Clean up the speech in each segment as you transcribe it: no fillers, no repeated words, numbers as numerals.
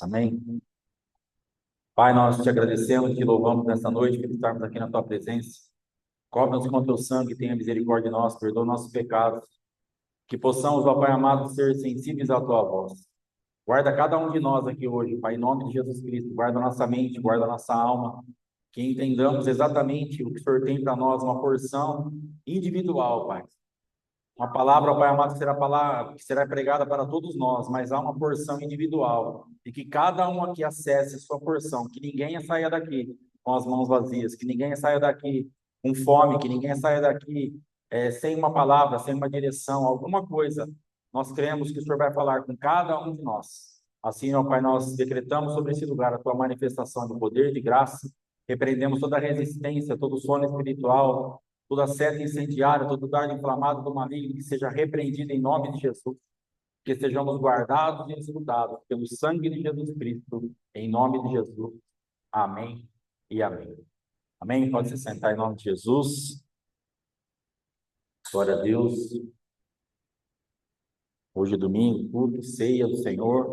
Amém. Pai, nós te agradecemos e te louvamos nessa noite por estarmos aqui na tua presença. Cobre-nos com teu sangue, tenha misericórdia de nós, perdoa nossos pecados, que possamos, ó Pai amado, ser sensíveis à tua voz. Guarda cada um de nós aqui hoje, Pai, em nome de Jesus Cristo. Guarda a nossa mente, guarda a nossa alma, que entendamos exatamente o que o Senhor tem para nós, uma porção individual, Pai. Uma palavra, Pai amado, que será pregada para todos nós, mas há uma porção individual. E que cada um aqui acesse a sua porção. Que ninguém saia daqui com as mãos vazias. Que ninguém saia daqui com fome. Que ninguém saia daqui sem uma palavra, sem uma direção, alguma coisa. Nós cremos que o Senhor vai falar com cada um de nós. Assim, ó Pai, nós decretamos sobre esse lugar a tua manifestação de poder e de graça. Repreendemos toda resistência, todo sono espiritual, toda seta incendiária, todo dardo inflamado do maligno, que seja repreendido em nome de Jesus, que sejamos guardados e escutados pelo sangue de Jesus Cristo, em nome de Jesus. Amém e amém. Amém? Pode se sentar em nome de Jesus. Glória a Deus. Hoje é domingo, culto, ceia do Senhor.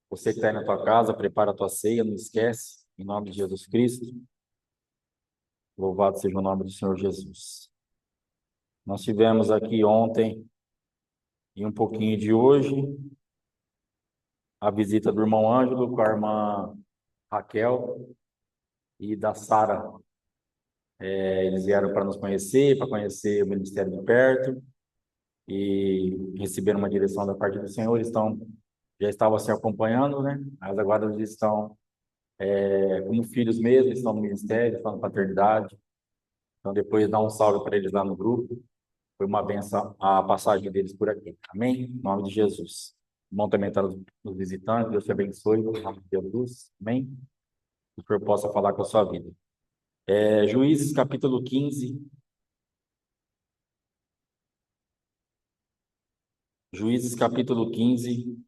Você que está aí na tua casa, prepara a tua ceia, não esquece, em nome de Jesus Cristo. Louvado seja o nome do Senhor Jesus. Nós tivemos aqui ontem e um pouquinho de hoje a visita do irmão Ângelo com a irmã Raquel e da Sara. Eles vieram para nos conhecer, para conhecer o ministério de perto e receberam uma direção da parte do Senhor. Já estavam assim acompanhando, né? Mas agora eles estão como filhos mesmo, estão no ministério, estão na paternidade. Então depois dá um salve para eles lá no grupo. Foi uma benção a passagem deles por aqui. Amém? Em nome de Jesus. Bom também estar nos visitando. Deus te abençoe. Em nome de Jesus. Amém? Que o Senhor possa falar com a sua vida. Juízes capítulo 15. Juízes capítulo 15.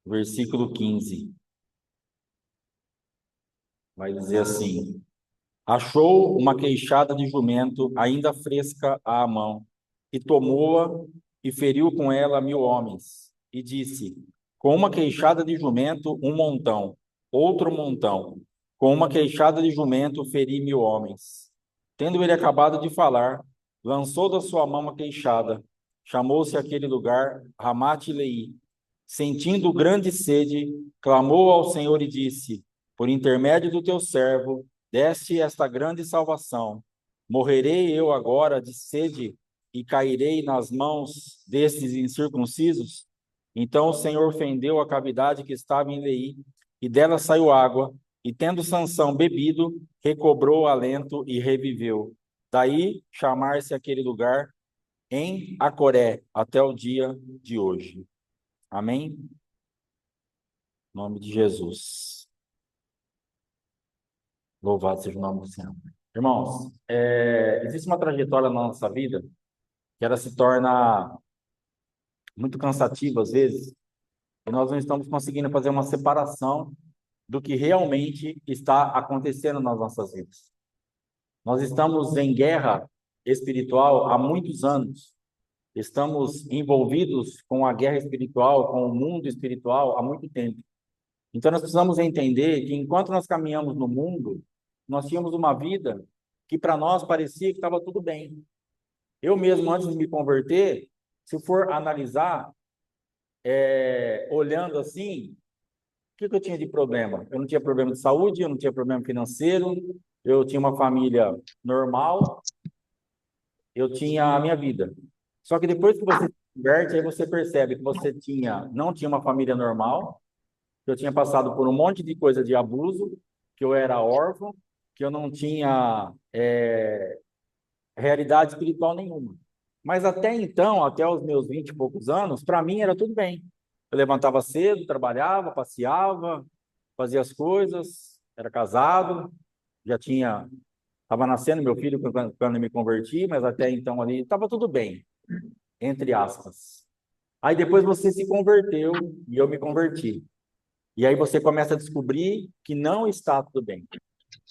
Versículo 15. Vai dizer assim: achou uma queixada de jumento ainda fresca à mão, e tomou-a e feriu com ela 1000 homens. E disse: com uma queixada de jumento, um montão, outro montão. Com uma queixada de jumento, feri 1000 homens. Tendo ele acabado de falar, lançou da sua mão a queixada. Chamou-se aquele lugar Ramate-Leí. Sentindo grande sede, clamou ao Senhor e disse: por intermédio do teu servo, deste esta grande salvação. Morrerei eu agora de sede e cairei nas mãos destes incircuncisos? Então o Senhor fendeu a cavidade que estava em Leí, e dela saiu água, e tendo Sansão bebido, recobrou o alento e reviveu. Daí chamar-se aquele lugar em Acoré, até o dia de hoje. Amém? Em nome de Jesus. Louvado seja o nome do Senhor. Irmãos, existe uma trajetória na nossa vida que ela se torna muito cansativa às vezes, e nós não estamos conseguindo fazer uma separação do que realmente está acontecendo nas nossas vidas. Nós estamos em guerra espiritual há muitos anos. Estamos envolvidos com a guerra espiritual, com o mundo espiritual há muito tempo. Então nós precisamos entender que enquanto nós caminhamos no mundo, nós tínhamos uma vida que para nós parecia que estava tudo bem. Eu mesmo, antes de me converter, se for analisar, olhando assim, o que eu tinha de problema? Eu não tinha problema de saúde, eu não tinha problema financeiro, eu tinha uma família normal, eu tinha a minha vida. Só que depois que você se converte, aí você percebe que você não tinha uma família normal, que eu tinha passado por um monte de coisa de abuso, que eu era órfão, que eu não tinha realidade espiritual nenhuma. Mas até então, até os meus 20 e poucos anos, para mim era tudo bem. Eu levantava cedo, trabalhava, passeava, fazia as coisas, era casado, estava nascendo meu filho quando eu me converti, mas até então ali estava tudo bem, entre aspas. Aí depois você se converteu e eu me converti. E aí você começa a descobrir que não está tudo bem.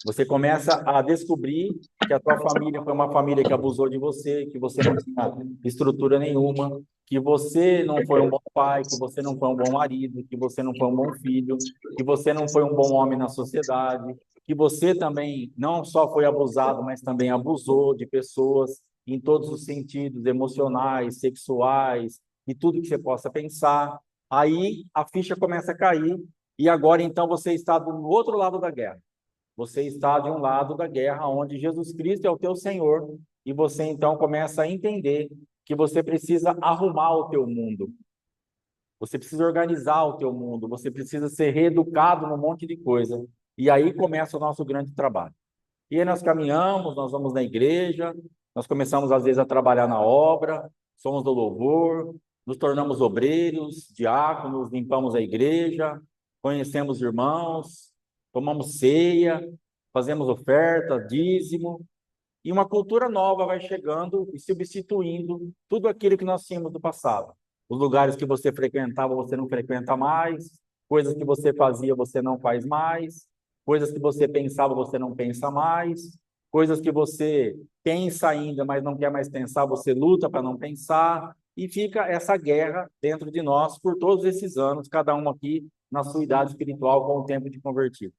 Você começa a descobrir que a tua família foi uma família que abusou de você, que você não tinha estrutura nenhuma, que você não foi um bom pai, que você não foi um bom marido, que você não foi um bom filho, que você não foi um bom homem na sociedade, que você também não só foi abusado, mas também abusou de pessoas em todos os sentidos, emocionais, sexuais e tudo que você possa pensar. Aí a ficha começa a cair e agora então você está do outro lado da guerra. Você está de um lado da guerra, onde Jesus Cristo é o teu Senhor, e você então começa a entender que você precisa arrumar o teu mundo. Você precisa organizar o teu mundo, você precisa ser reeducado num monte de coisa. E aí começa o nosso grande trabalho. E aí nós caminhamos, nós vamos na igreja, nós começamos às vezes a trabalhar na obra, somos do louvor, nos tornamos obreiros, diáconos, limpamos a igreja, conhecemos irmãos, tomamos ceia, fazemos oferta, dízimo, e uma cultura nova vai chegando e substituindo tudo aquilo que nós tínhamos do passado. Os lugares que você frequentava, você não frequenta mais, coisas que você fazia, você não faz mais, coisas que você pensava, você não pensa mais, coisas que você pensa ainda, mas não quer mais pensar, você luta para não pensar, e fica essa guerra dentro de nós por todos esses anos, cada um aqui na sua idade espiritual com o tempo de convertido.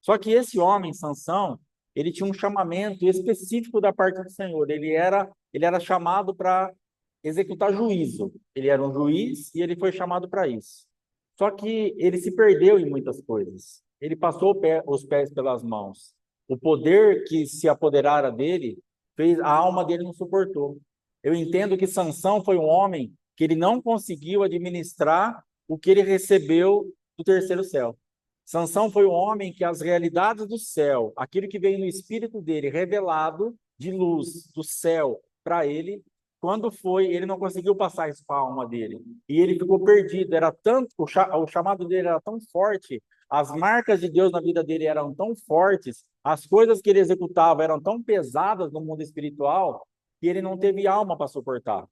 Só que esse homem, Sansão, ele tinha um chamamento específico da parte do Senhor. Ele era chamado para executar juízo. Ele era um juiz e ele foi chamado para isso. Só que ele se perdeu em muitas coisas. Ele passou os pés pelas mãos. O poder que se apoderara dele fez a alma dele não suportou. Eu entendo que Sansão foi um homem que ele não conseguiu administrar o que ele recebeu do terceiro céu. Sansão foi um homem que as realidades do céu, aquilo que veio no espírito dele, revelado de luz do céu para ele, quando foi, ele não conseguiu passar isso para a alma dele. E ele ficou perdido, era tanto, o chamado dele era tão forte, as marcas de Deus na vida dele eram tão fortes, as coisas que ele executava eram tão pesadas no mundo espiritual, que ele não teve alma para suportar.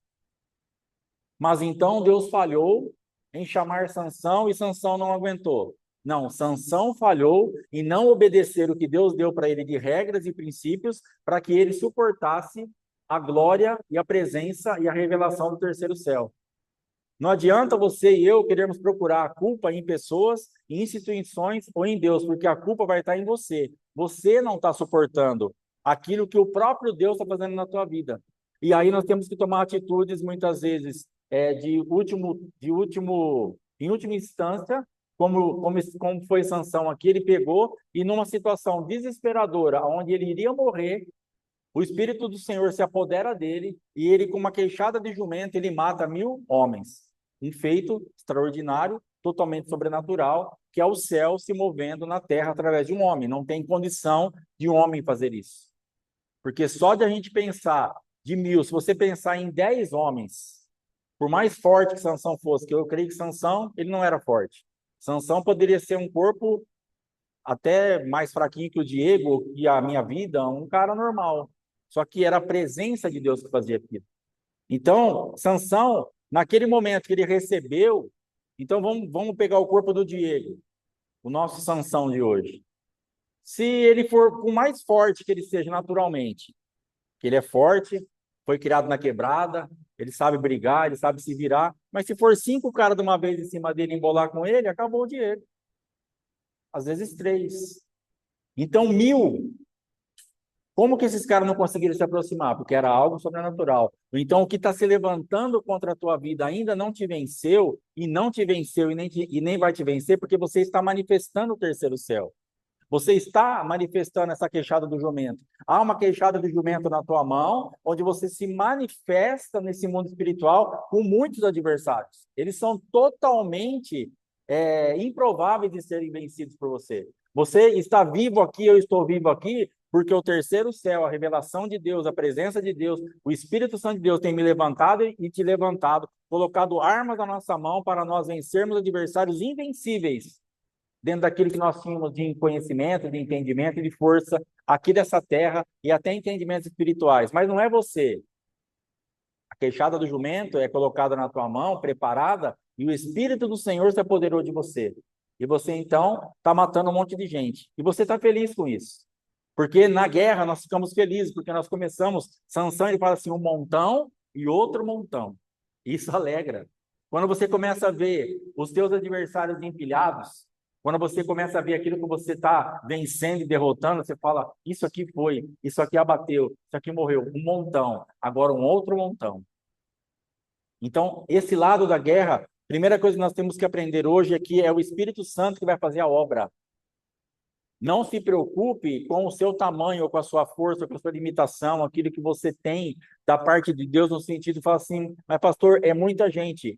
Mas então Deus falhou em chamar Sansão e Sansão não aguentou. Não, Sansão falhou em não obedecer o que Deus deu para ele de regras e princípios para que ele suportasse a glória e a presença e a revelação do terceiro céu. Não adianta você e eu querermos procurar a culpa em pessoas, em instituições ou em Deus, porque a culpa vai estar em você. Você não está suportando aquilo que o próprio Deus está fazendo na tua vida. E aí nós temos que tomar atitudes, muitas vezes, em última instância, como foi Sansão aqui, ele pegou e numa situação desesperadora, onde ele iria morrer, o Espírito do Senhor se apodera dele e ele, com uma queixada de jumento, ele mata 1000 homens. Um feito extraordinário, totalmente sobrenatural, que é o céu se movendo na terra através de um homem. Não tem condição de um homem fazer isso. Porque só de a gente pensar de 1000, se você pensar em 10 homens, por mais forte que Sansão fosse, que eu creio que Sansão, ele não era forte. Sansão poderia ser um corpo até mais fraquinho que o Diego, e a minha vida, um cara normal. Só que era a presença de Deus que fazia aquilo. Então, Sansão, naquele momento que ele recebeu, então vamos pegar o corpo do Diego, o nosso Sansão de hoje. Se ele for, por mais forte que ele seja naturalmente, que ele é forte, foi criado na quebrada, ele sabe brigar, ele sabe se virar, mas se for 5 caras de uma vez em cima dele e embolar com ele, acabou o Diego. Às vezes 3. Então, 1000. Como que esses caras não conseguiram se aproximar? Porque era algo sobrenatural. Então, o que está se levantando contra a tua vida ainda não te venceu, e não te venceu, e nem vai te vencer, porque você está manifestando o terceiro céu. Você está manifestando essa queixada do jumento. Há uma queixada do jumento na tua mão, onde você se manifesta nesse mundo espiritual com muitos adversários. Eles são totalmente improváveis de serem vencidos por você. Você está vivo aqui, eu estou vivo aqui, porque o terceiro céu, a revelação de Deus, a presença de Deus, o Espírito Santo de Deus tem me levantado e te levantado, colocado armas na nossa mão para nós vencermos adversários invencíveis dentro daquilo que nós tínhamos de conhecimento, de entendimento e de força aqui dessa terra e até entendimentos espirituais. Mas não é você. A queixada do jumento é colocada na tua mão, preparada, e o Espírito do Senhor se apoderou de você. E você, então, está matando um monte de gente. E você está feliz com isso. Porque na guerra nós ficamos felizes, porque nós começamos, Sansão ele fala assim, um montão e outro montão. Isso alegra. Quando você começa a ver os teus adversários empilhados, quando você começa a ver aquilo que você está vencendo e derrotando, você fala, isso aqui foi, isso aqui abateu, isso aqui morreu, um montão, agora um outro montão. Então, esse lado da guerra, primeira coisa que nós temos que aprender hoje é que é o Espírito Santo que vai fazer a obra. Não se preocupe com o seu tamanho, ou com a sua força, ou com a sua limitação, aquilo que você tem da parte de Deus, no sentido de falar assim, mas pastor, é muita gente.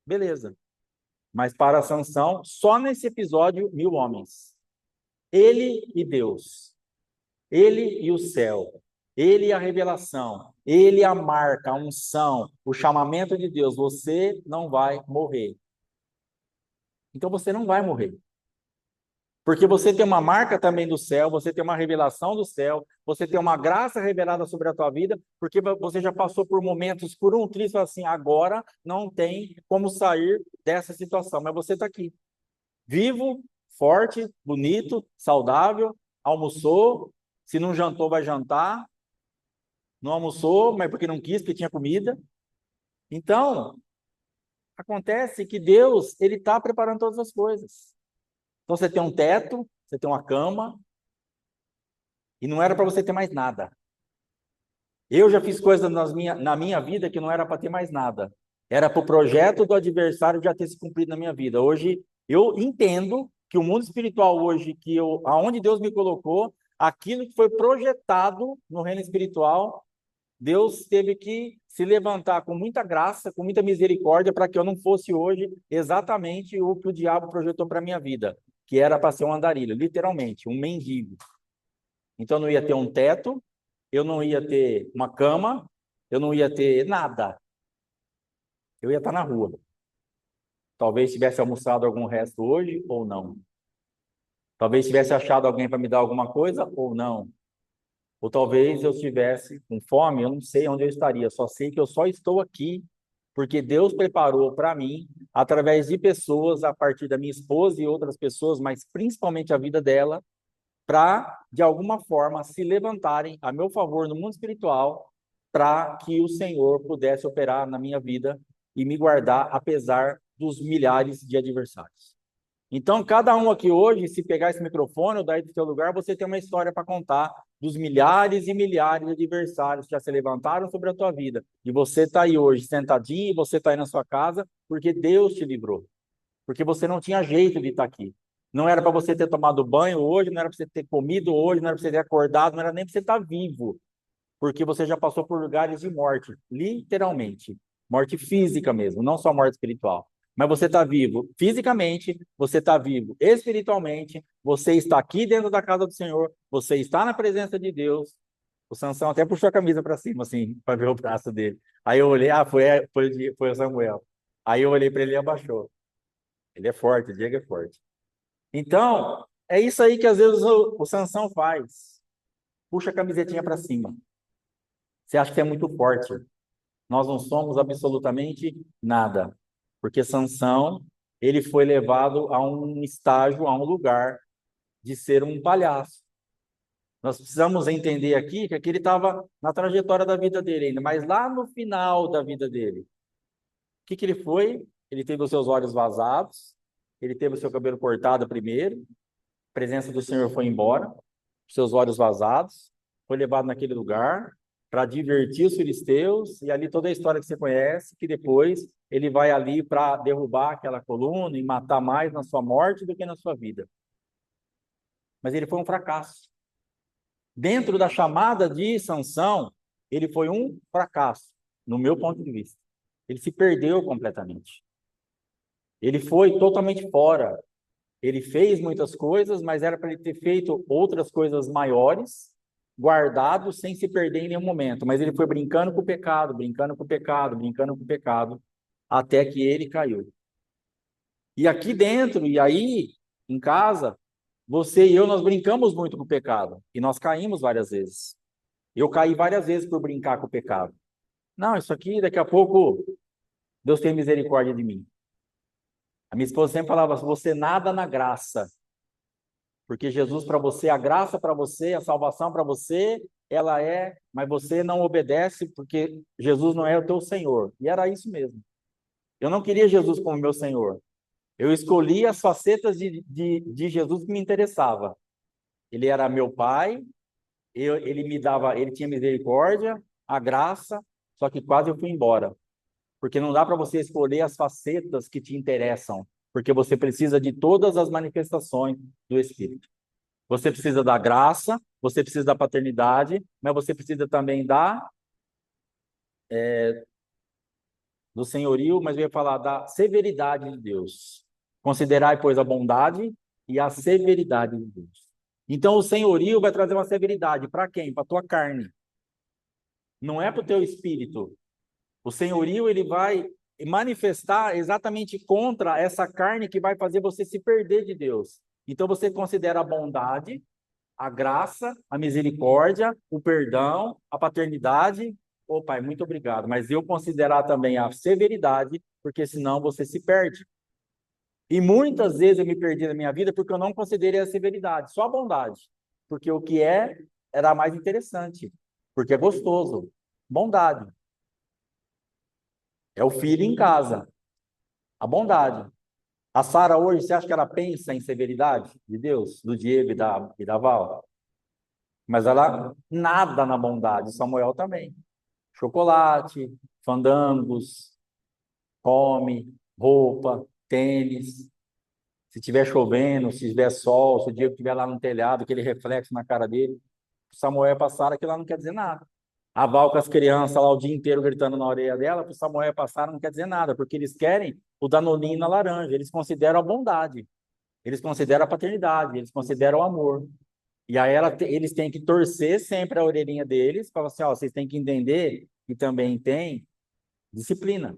Beleza. Mas para Sansão, só nesse episódio, 1.000 homens. Ele e Deus. Ele e o céu. Ele e a revelação. Ele e a marca, a unção, o chamamento de Deus. Você não vai morrer. Então você não vai morrer. Porque você tem uma marca também do céu, você tem uma revelação do céu, você tem uma graça revelada sobre a tua vida, porque você já passou por momentos, por um triste, assim, agora não tem como sair dessa situação, mas você está aqui, vivo, forte, bonito, saudável, almoçou, se não jantou, vai jantar, não almoçou, mas porque não quis, porque tinha comida. Então, acontece que Deus, ele está preparando todas as coisas. Então você tem um teto, você tem uma cama, e não era para você ter mais nada. Eu já fiz coisas na minha vida que não era para ter mais nada. Era para o projeto do adversário já ter se cumprido na minha vida. Hoje, eu entendo que o mundo espiritual hoje, aonde Deus me colocou, aquilo que foi projetado no reino espiritual, Deus teve que se levantar com muita graça, com muita misericórdia, para que eu não fosse hoje exatamente o que o diabo projetou para a minha vida, que era para ser um andarilho, literalmente, um mendigo. Então, eu não ia ter um teto, eu não ia ter uma cama, eu não ia ter nada. Eu ia estar na rua. Talvez tivesse almoçado algum resto hoje ou não. Talvez tivesse achado alguém para me dar alguma coisa ou não. Ou talvez eu estivesse com fome, eu não sei onde eu estaria, só sei que eu só estou aqui porque Deus preparou para mim, através de pessoas, a partir da minha esposa e outras pessoas, mas principalmente a vida dela, para, de alguma forma, se levantarem a meu favor no mundo espiritual, para que o Senhor pudesse operar na minha vida e me guardar, apesar dos milhares de adversários. Então, cada um aqui hoje, se pegar esse microfone ou daí do seu lugar, você tem uma história para contar dos milhares e milhares de adversários que já se levantaram sobre a tua vida. E você está aí hoje sentadinho, e você está aí na sua casa, porque Deus te livrou. Porque você não tinha jeito de estar aqui. Não era para você ter tomado banho hoje, não era para você ter comido hoje, não era para você ter acordado, não era nem para você estar vivo. Porque você já passou por lugares de morte, literalmente. Morte física mesmo, não só morte espiritual. Mas você está vivo fisicamente, você está vivo espiritualmente, você está aqui dentro da casa do Senhor, você está na presença de Deus. O Sansão até puxou a camisa para cima, assim, para ver o braço dele. Aí eu olhei, foi o Samuel. Aí eu olhei para ele e abaixou. Ele é forte, o Diego é forte. Então, é isso aí que às vezes o Sansão faz. Puxa a camisetinha para cima. Você acha que é muito forte. Nós não somos absolutamente nada. Porque Sansão, ele foi levado a um estágio, a um lugar de ser um palhaço. Nós precisamos entender aqui que ele estava na trajetória da vida dele ainda, mas lá no final da vida dele, o que ele foi? Ele teve os seus olhos vazados, ele teve o seu cabelo cortado primeiro, a presença do Senhor foi embora, seus olhos vazados, foi levado naquele lugar para divertir os filisteus, e ali toda a história que você conhece, que depois ele vai ali para derrubar aquela coluna e matar mais na sua morte do que na sua vida. Mas ele foi um fracasso. Dentro da chamada de Sansão, ele foi um fracasso, no meu ponto de vista. Ele se perdeu completamente. Ele foi totalmente fora. Ele fez muitas coisas, mas era para ele ter feito outras coisas maiores, guardado, sem se perder em nenhum momento. Mas ele foi brincando com o pecado, brincando com o pecado, brincando com o pecado, até que ele caiu. E aqui dentro, e aí, em casa, você e eu, nós brincamos muito com o pecado. E nós caímos várias vezes. Eu caí várias vezes por brincar com o pecado. Não, isso aqui, daqui a pouco, Deus tem misericórdia de mim. A minha esposa sempre falava, você nada na graça. Porque Jesus para você, a graça para você, a salvação para você, ela é, mas você não obedece porque Jesus não é o teu Senhor. E era isso mesmo. Eu não queria Jesus como meu Senhor. Eu escolhi as facetas de Jesus que me interessava. Ele era meu pai, ele me dava, ele tinha misericórdia, a graça, só que quase eu fui embora. Porque não dá para você escolher as facetas que te interessam, porque você precisa de todas as manifestações do Espírito. Você precisa da graça, você precisa da paternidade, mas você precisa também do senhorio, mas eu ia falar da severidade de Deus. Considerai, pois, a bondade e a severidade de Deus. Então, o senhorio vai trazer uma severidade. Para quem? Para a tua carne. Não é para o teu espírito. O senhorio, ele vai manifestar exatamente contra essa carne que vai fazer você se perder de Deus. Então, você considera a bondade, a graça, a misericórdia, o perdão, a paternidade. Ô, Pai, muito obrigado. Mas eu considerar também a severidade, porque senão você se perde. E muitas vezes eu me perdi na minha vida porque eu não considerei a severidade, só a bondade. Porque o que era mais interessante, porque é gostoso. Bondade. É o filho em casa. A bondade. A Sara hoje, você acha que ela pensa em severidade de Deus, do Diego e da Val? Mas ela nada na bondade. Samuel também. Chocolate, fandangos, come, roupa, tênis. Se tiver chovendo, se tiver sol, se o Diego estiver lá no telhado, aquele reflexo na cara dele, Samuel passar, aquilo lá não quer dizer nada. A Val com as crianças lá o dia inteiro gritando na orelha dela, para o Samuel passar não quer dizer nada, porque eles querem o danoninho na laranja, eles consideram a bondade, eles consideram a paternidade, eles consideram o amor. E aí eles têm que torcer sempre a orelhinha deles, para assim, ó, vocês têm que entender que também tem disciplina,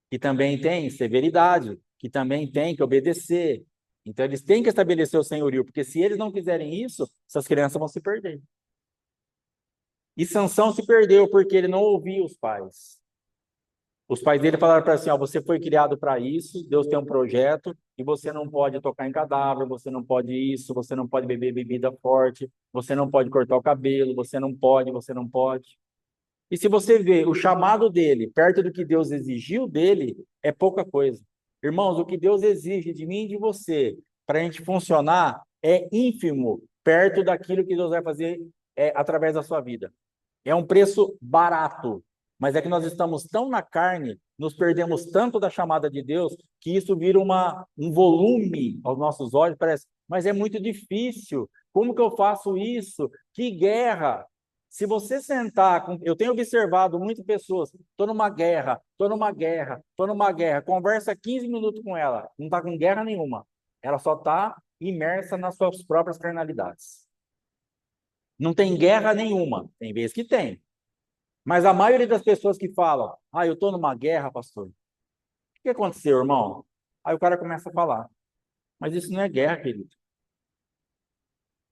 que também tem severidade, que também tem que obedecer. Então eles têm que estabelecer o senhorio, porque se eles não fizerem isso, essas crianças vão se perder. E Sansão se perdeu porque ele não ouvia os pais. Os pais dele falaram para ele assim, ó, você foi criado para isso, Deus tem um projeto, e você não pode tocar em cadáver, você não pode isso, você não pode beber bebida forte, você não pode cortar o cabelo, você não pode, você não pode. E se você vê o chamado dele perto do que Deus exigiu dele, é pouca coisa. Irmãos, o que Deus exige de mim e de você, para a gente funcionar, é ínfimo perto daquilo que Deus vai fazer através da sua vida. É um preço barato, mas é que nós estamos tão na carne, nos perdemos tanto da chamada de Deus, que isso vira um volume aos nossos olhos, parece, mas é muito difícil. Como que eu faço isso? Que guerra! Se você sentar, eu tenho observado muitas pessoas, estou numa guerra, estou numa guerra, estou numa guerra, conversa 15 minutos com ela, não está com guerra nenhuma, ela só está imersa nas suas próprias carnalidades. Não tem guerra nenhuma, tem vezes que tem. Mas a maioria das pessoas que falam, eu estou numa guerra, pastor. O que aconteceu, irmão? Aí o cara começa a falar, mas isso não é guerra, querido.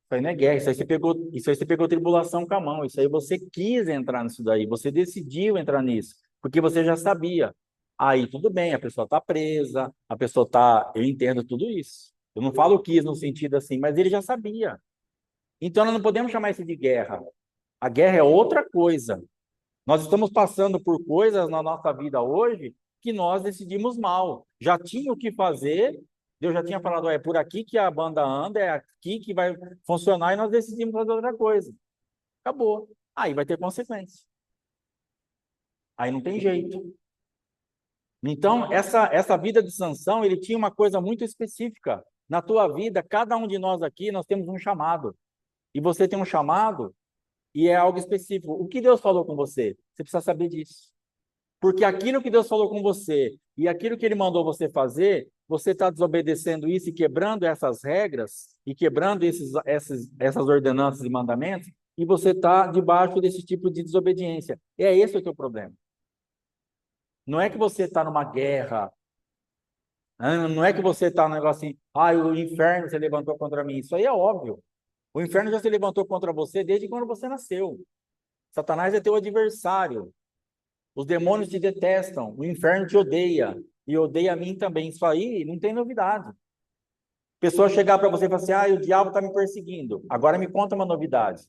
Isso aí não é guerra, isso aí você pegou tribulação com a mão, isso aí você quis entrar nisso daí, você decidiu entrar nisso, porque você já sabia. Aí tudo bem, a pessoa está presa, a pessoa está, eu entendo tudo isso. Eu não falo quis no sentido assim, mas ele já sabia. Então nós não podemos chamar isso de guerra. A guerra é outra coisa. Nós estamos passando por coisas na nossa vida hoje que nós decidimos mal. Já tinha o que fazer, Deus já tinha falado, é por aqui que a banda anda, é aqui que vai funcionar, e nós decidimos fazer outra coisa. Acabou. Aí vai ter consequência. Aí não tem jeito. Então, essa vida de Sansão, ele tinha uma coisa muito específica. Na tua vida, cada um de nós aqui, nós temos um chamado. E você tem um chamado e é algo específico. O que Deus falou com você? Você precisa saber disso. Porque aquilo que Deus falou com você e aquilo que Ele mandou você fazer, você está desobedecendo isso e quebrando essas regras e quebrando essas ordenanças e mandamentos, e você está debaixo desse tipo de desobediência. E é esse o teu problema. Não é que você está numa guerra, não é que você está num negócio assim, o inferno se levantou contra mim. Isso aí é óbvio. O inferno já se levantou contra você desde quando você nasceu. Satanás é teu adversário. Os demônios te detestam, o inferno te odeia, e odeia a mim também. Isso aí não tem novidade. Pessoa chegar para você e falar assim, o diabo está me perseguindo, agora me conta uma novidade.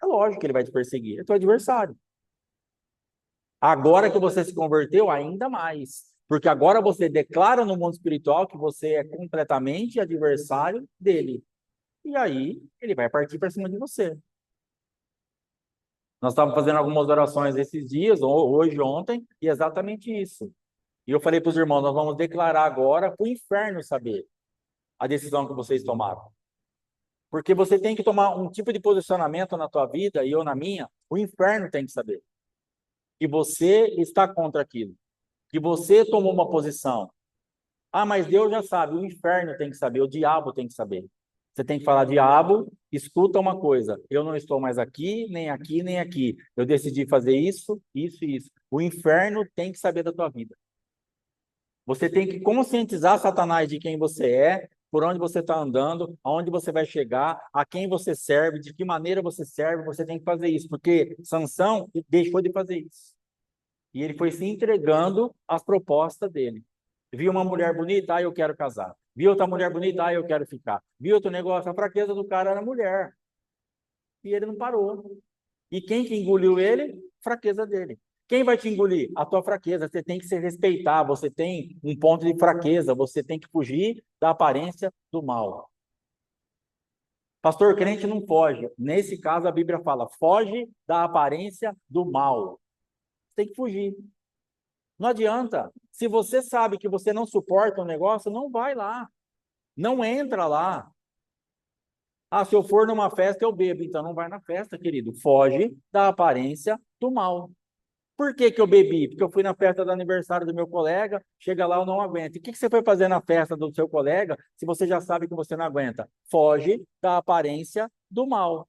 É lógico que ele vai te perseguir, é teu adversário. Agora que você se converteu, ainda mais. Porque agora você declara no mundo espiritual que você é completamente adversário dele. E aí, ele vai partir para cima de você. Nós estávamos fazendo algumas orações esses dias, hoje, ontem, e exatamente isso. E eu falei para os irmãos, nós vamos declarar agora para o inferno saber a decisão que vocês tomaram. Porque você tem que tomar um tipo de posicionamento na tua vida, e eu na minha, o inferno tem que saber. Que você está contra aquilo. Que você tomou uma posição. Mas Deus já sabe, o inferno tem que saber, o diabo tem que saber. Você tem que falar, diabo, escuta uma coisa, eu não estou mais aqui, nem aqui, nem aqui. Eu decidi fazer isso, isso e isso. O inferno tem que saber da tua vida. Você tem que conscientizar Satanás de quem você é, por onde você está andando, aonde você vai chegar, a quem você serve, de que maneira você serve, você tem que fazer isso, porque Sansão deixou de fazer isso. E ele foi se entregando às propostas dele. Viu uma mulher bonita, eu quero casar. Viu outra mulher bonita, eu quero ficar. Viu outro negócio, a fraqueza do cara era a mulher. E ele não parou. E quem que engoliu ele? Fraqueza dele. Quem vai te engolir? A tua fraqueza. Você tem que se respeitar, você tem um ponto de fraqueza, você tem que fugir da aparência do mal. Pastor, crente não foge. Nesse caso, a Bíblia fala, foge da aparência do mal. Você tem que fugir. Não adianta. Se você sabe que você não suporta um negócio, não vai lá. Não entra lá. Se eu for numa festa, eu bebo. Então não vai na festa, querido. Foge da aparência do mal. Por que que eu bebi? Porque eu fui na festa do aniversário do meu colega, chega lá, eu não aguento. E o que que você foi fazer na festa do seu colega, se você já sabe que você não aguenta? Foge da aparência do mal.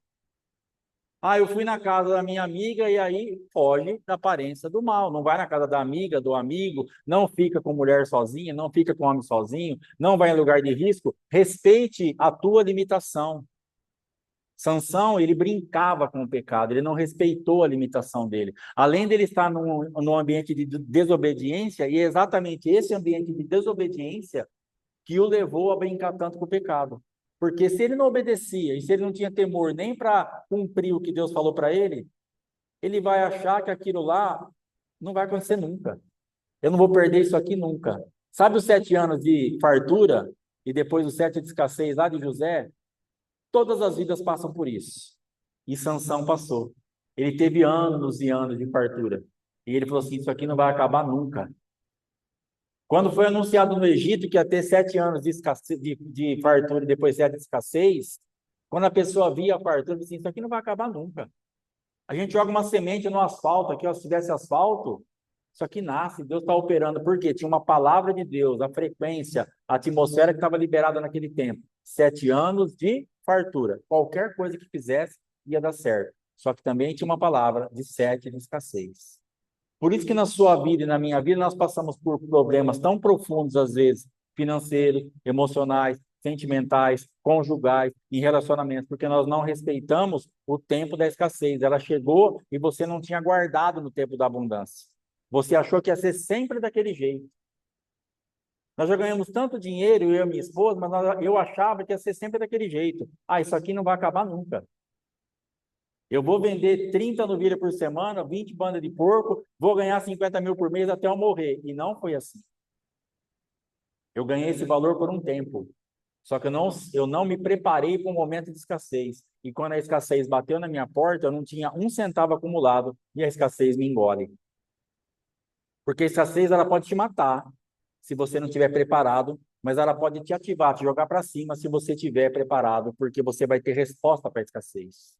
Eu fui na casa da minha amiga e aí foge da aparência do mal. Não vai na casa da amiga, do amigo, não fica com mulher sozinha, não fica com homem sozinho, não vai em lugar de risco. Respeite a tua limitação. Sansão, ele brincava com o pecado, ele não respeitou a limitação dele. Além dele estar num ambiente de desobediência, e é exatamente esse ambiente de desobediência que o levou a brincar tanto com o pecado. Porque se ele não obedecia e se ele não tinha temor nem para cumprir o que Deus falou para ele vai achar que aquilo lá não vai acontecer nunca. Eu não vou perder isso aqui nunca. Sabe os 7 anos de fartura e depois os 7 de escassez lá de José? Todas as vidas passam por isso. E Sansão passou. Ele teve anos e anos de fartura. E ele falou assim, isso aqui não vai acabar nunca. Quando foi anunciado no Egito que ia ter 7 anos de fartura e depois 7 de escassez, quando a pessoa via a fartura, disse, isso aqui não vai acabar nunca. A gente joga uma semente no asfalto aqui, se tivesse asfalto, isso aqui nasce, Deus está operando. Por quê? Tinha uma palavra de Deus, a frequência, a atmosfera que estava liberada naquele tempo. 7 anos de fartura. Qualquer coisa que fizesse ia dar certo. Só que também tinha uma palavra de 7 de escassez. Por isso que na sua vida e na minha vida nós passamos por problemas tão profundos, às vezes, financeiros, emocionais, sentimentais, conjugais, em relacionamentos, porque nós não respeitamos o tempo da escassez. Ela chegou e você não tinha guardado no tempo da abundância. Você achou que ia ser sempre daquele jeito. Nós já ganhamos tanto dinheiro, eu e minha esposa, mas eu achava que ia ser sempre daquele jeito. Isso aqui não vai acabar nunca. Eu vou vender 30 novilhas por semana, 20 bandas de porco, vou ganhar 50 mil por mês até eu morrer. E não foi assim. Eu ganhei esse valor por um tempo. Só que eu não me preparei para um momento de escassez. E quando a escassez bateu na minha porta, eu não tinha um centavo acumulado e a escassez me engole. Porque a escassez ela pode te matar se você não estiver preparado, mas ela pode te ativar, te jogar para cima se você estiver preparado, porque você vai ter resposta para a escassez.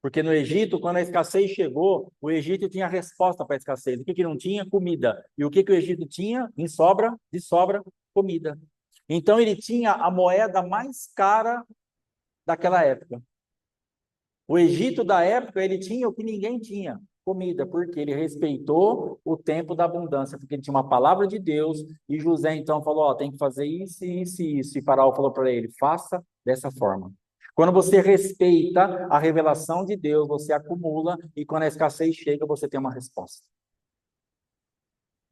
Porque no Egito, quando a escassez chegou, o Egito tinha resposta para a escassez. O que não tinha? Comida. E o que o Egito tinha? Em sobra, de sobra, comida. Então ele tinha a moeda mais cara daquela época. O Egito da época, ele tinha o que ninguém tinha, comida, porque ele respeitou o tempo da abundância, porque ele tinha uma palavra de Deus, e José então falou, tem que fazer isso, isso e isso, e Faraó falou para ele, faça dessa forma. Quando você respeita a revelação de Deus, você acumula, e quando a escassez chega, você tem uma resposta.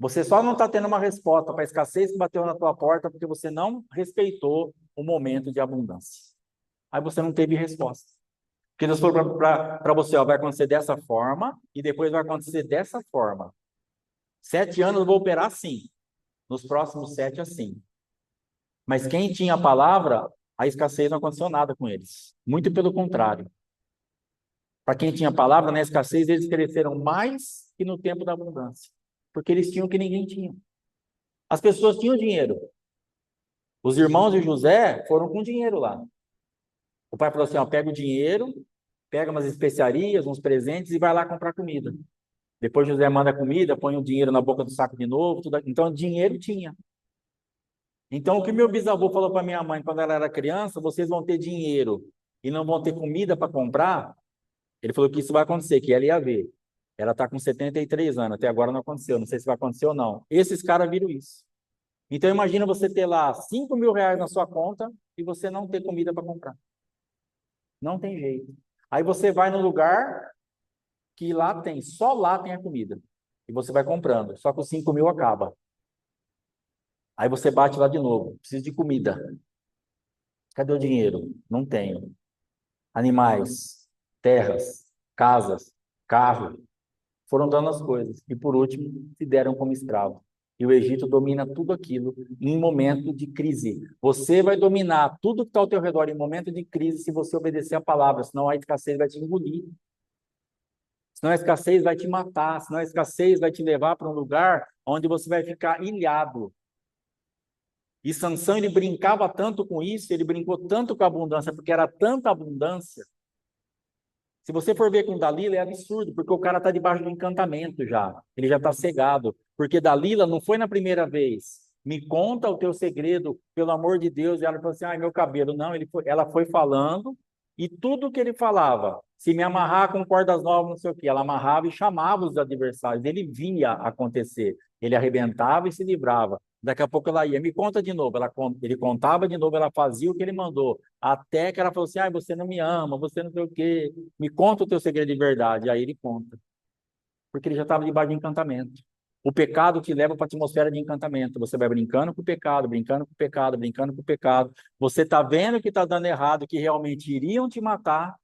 Você só não está tendo uma resposta para a escassez que bateu na tua porta porque você não respeitou o momento de abundância. Aí você não teve resposta. Porque Deus falou para você, ó, vai acontecer dessa forma e depois vai acontecer dessa forma. 7 anos eu vou operar assim. Nos próximos 7, assim. Mas quem tinha a palavra, a escassez não aconteceu nada com eles. Muito pelo contrário. Para quem tinha a palavra, na escassez, eles cresceram mais que no tempo da abundância. Porque eles tinham o que ninguém tinha. As pessoas tinham dinheiro. Os irmãos de José foram com dinheiro lá. O pai falou assim, ó, pega o dinheiro, pega umas especiarias, uns presentes e vai lá comprar comida. Depois José manda a comida, põe o dinheiro na boca do saco de novo. Tudo... Então, dinheiro tinha. Então, o que meu bisavô falou para minha mãe quando ela era criança, vocês vão ter dinheiro e não vão ter comida para comprar, ele falou que isso vai acontecer, que ela ia ver. Ela está com 73 anos, até agora não aconteceu, não sei se vai acontecer ou não. Esses caras viram isso. Então, imagina você ter lá 5 mil reais na sua conta e você não ter comida para comprar. Não tem jeito. Aí você vai no lugar que lá tem, só lá tem a comida. E você vai comprando, só que os 5 mil acaba. Aí você bate lá de novo, preciso de comida. Cadê o dinheiro? Não tenho. Animais, terras, casas, carro, foram dando as coisas. E por último, se deram como escravo. E o Egito domina tudo aquilo em momento de crise. Você vai dominar tudo que está ao teu redor em momento de crise se você obedecer a palavra, senão a escassez vai te engolir. Senão a escassez vai te matar, senão a escassez vai te levar para um lugar onde você vai ficar ilhado. E Sansão, ele brincava tanto com isso, ele brincou tanto com a abundância, porque era tanta abundância. Se você for ver com Dalila, é absurdo, porque o cara está debaixo do encantamento já. Ele já está cegado. Porque Dalila não foi na primeira vez. Me conta o teu segredo, pelo amor de Deus. E ela falou assim, ai, meu cabelo. Não, ela foi falando, e tudo que ele falava, se me amarrar com cordas novas, não sei o quê, ela amarrava e chamava os adversários. Ele via acontecer. Ele arrebentava e se livrava. Daqui a pouco ela ia, me conta de novo. Ele contava de novo, ela fazia o que ele mandou. Até que ela falou assim, ai, você não me ama, você não sei o quê. Me conta o teu segredo de verdade. Aí ele conta. Porque ele já estava debaixo de encantamento. O pecado te leva para a atmosfera de encantamento. Você vai brincando com o pecado, brincando com o pecado, brincando com o pecado. Você está vendo que está dando errado, que realmente iriam te matar,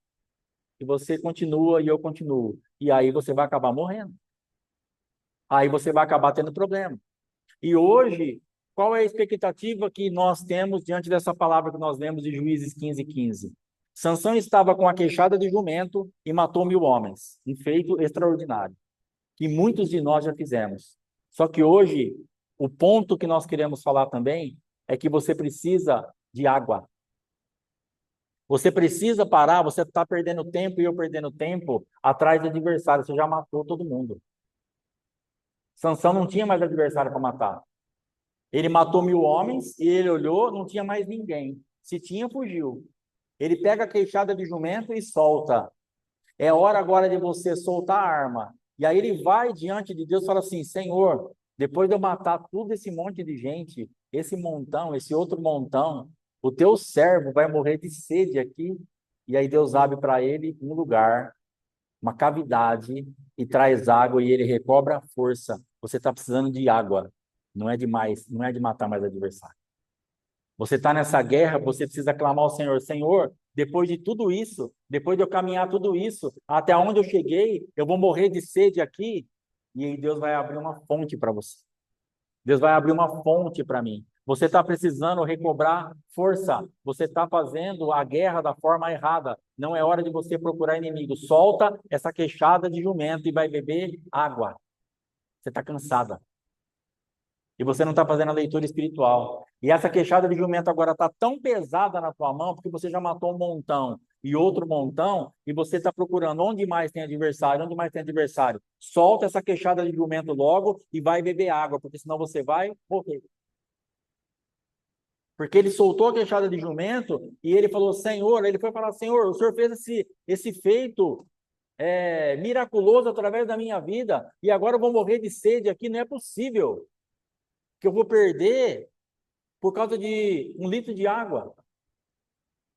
e você continua e eu continuo. E aí você vai acabar morrendo. Aí você vai acabar tendo problema. E hoje, qual é a expectativa que nós temos diante dessa palavra que nós lemos de Juízes 15:15? Sansão estava com a queixada de jumento e matou 1000 homens. Um feito extraordinário, que muitos de nós já fizemos. Só que hoje, o ponto que nós queremos falar também é que você precisa de água. Você precisa parar, você está perdendo tempo e eu perdendo tempo atrás de adversário. Você já matou todo mundo. Sansão não tinha mais adversário para matar. Ele matou 1000 homens e ele olhou, não tinha mais ninguém. Se tinha, fugiu. Ele pega a queixada de jumento e solta. É hora agora de você soltar a arma. E aí ele vai diante de Deus e fala assim, Senhor, depois de eu matar todo esse monte de gente, esse montão, esse outro montão, o teu servo vai morrer de sede aqui. E aí Deus abre para ele um lugar, uma cavidade, e traz água e ele recobra a força. Você está precisando de água. Não é demais, não é de matar mais adversário. Você está nessa guerra, você precisa clamar ao Senhor. Senhor, depois de tudo isso, depois de eu caminhar tudo isso, até onde eu cheguei, eu vou morrer de sede aqui. E aí Deus vai abrir uma fonte para você. Deus vai abrir uma fonte para mim. Você está precisando recobrar força. Você está fazendo a guerra da forma errada. Não é hora de você procurar inimigo. Solta essa queixada de jumento e vai beber água. Você está cansada. E você não está fazendo a leitura espiritual. E essa queixada de jumento agora está tão pesada na tua mão, porque você já matou um montão e outro montão, e você está procurando onde mais tem adversário, onde mais tem adversário. Solta essa queixada de jumento logo e vai beber água, porque senão você vai morrer. Porque ele soltou a queixada de jumento e ele falou, Senhor, ele foi falar, Senhor, o Senhor fez esse feito miraculoso através da minha vida, e agora eu vou morrer de sede aqui, não é possível que eu vou perder por causa de 1 litro de água.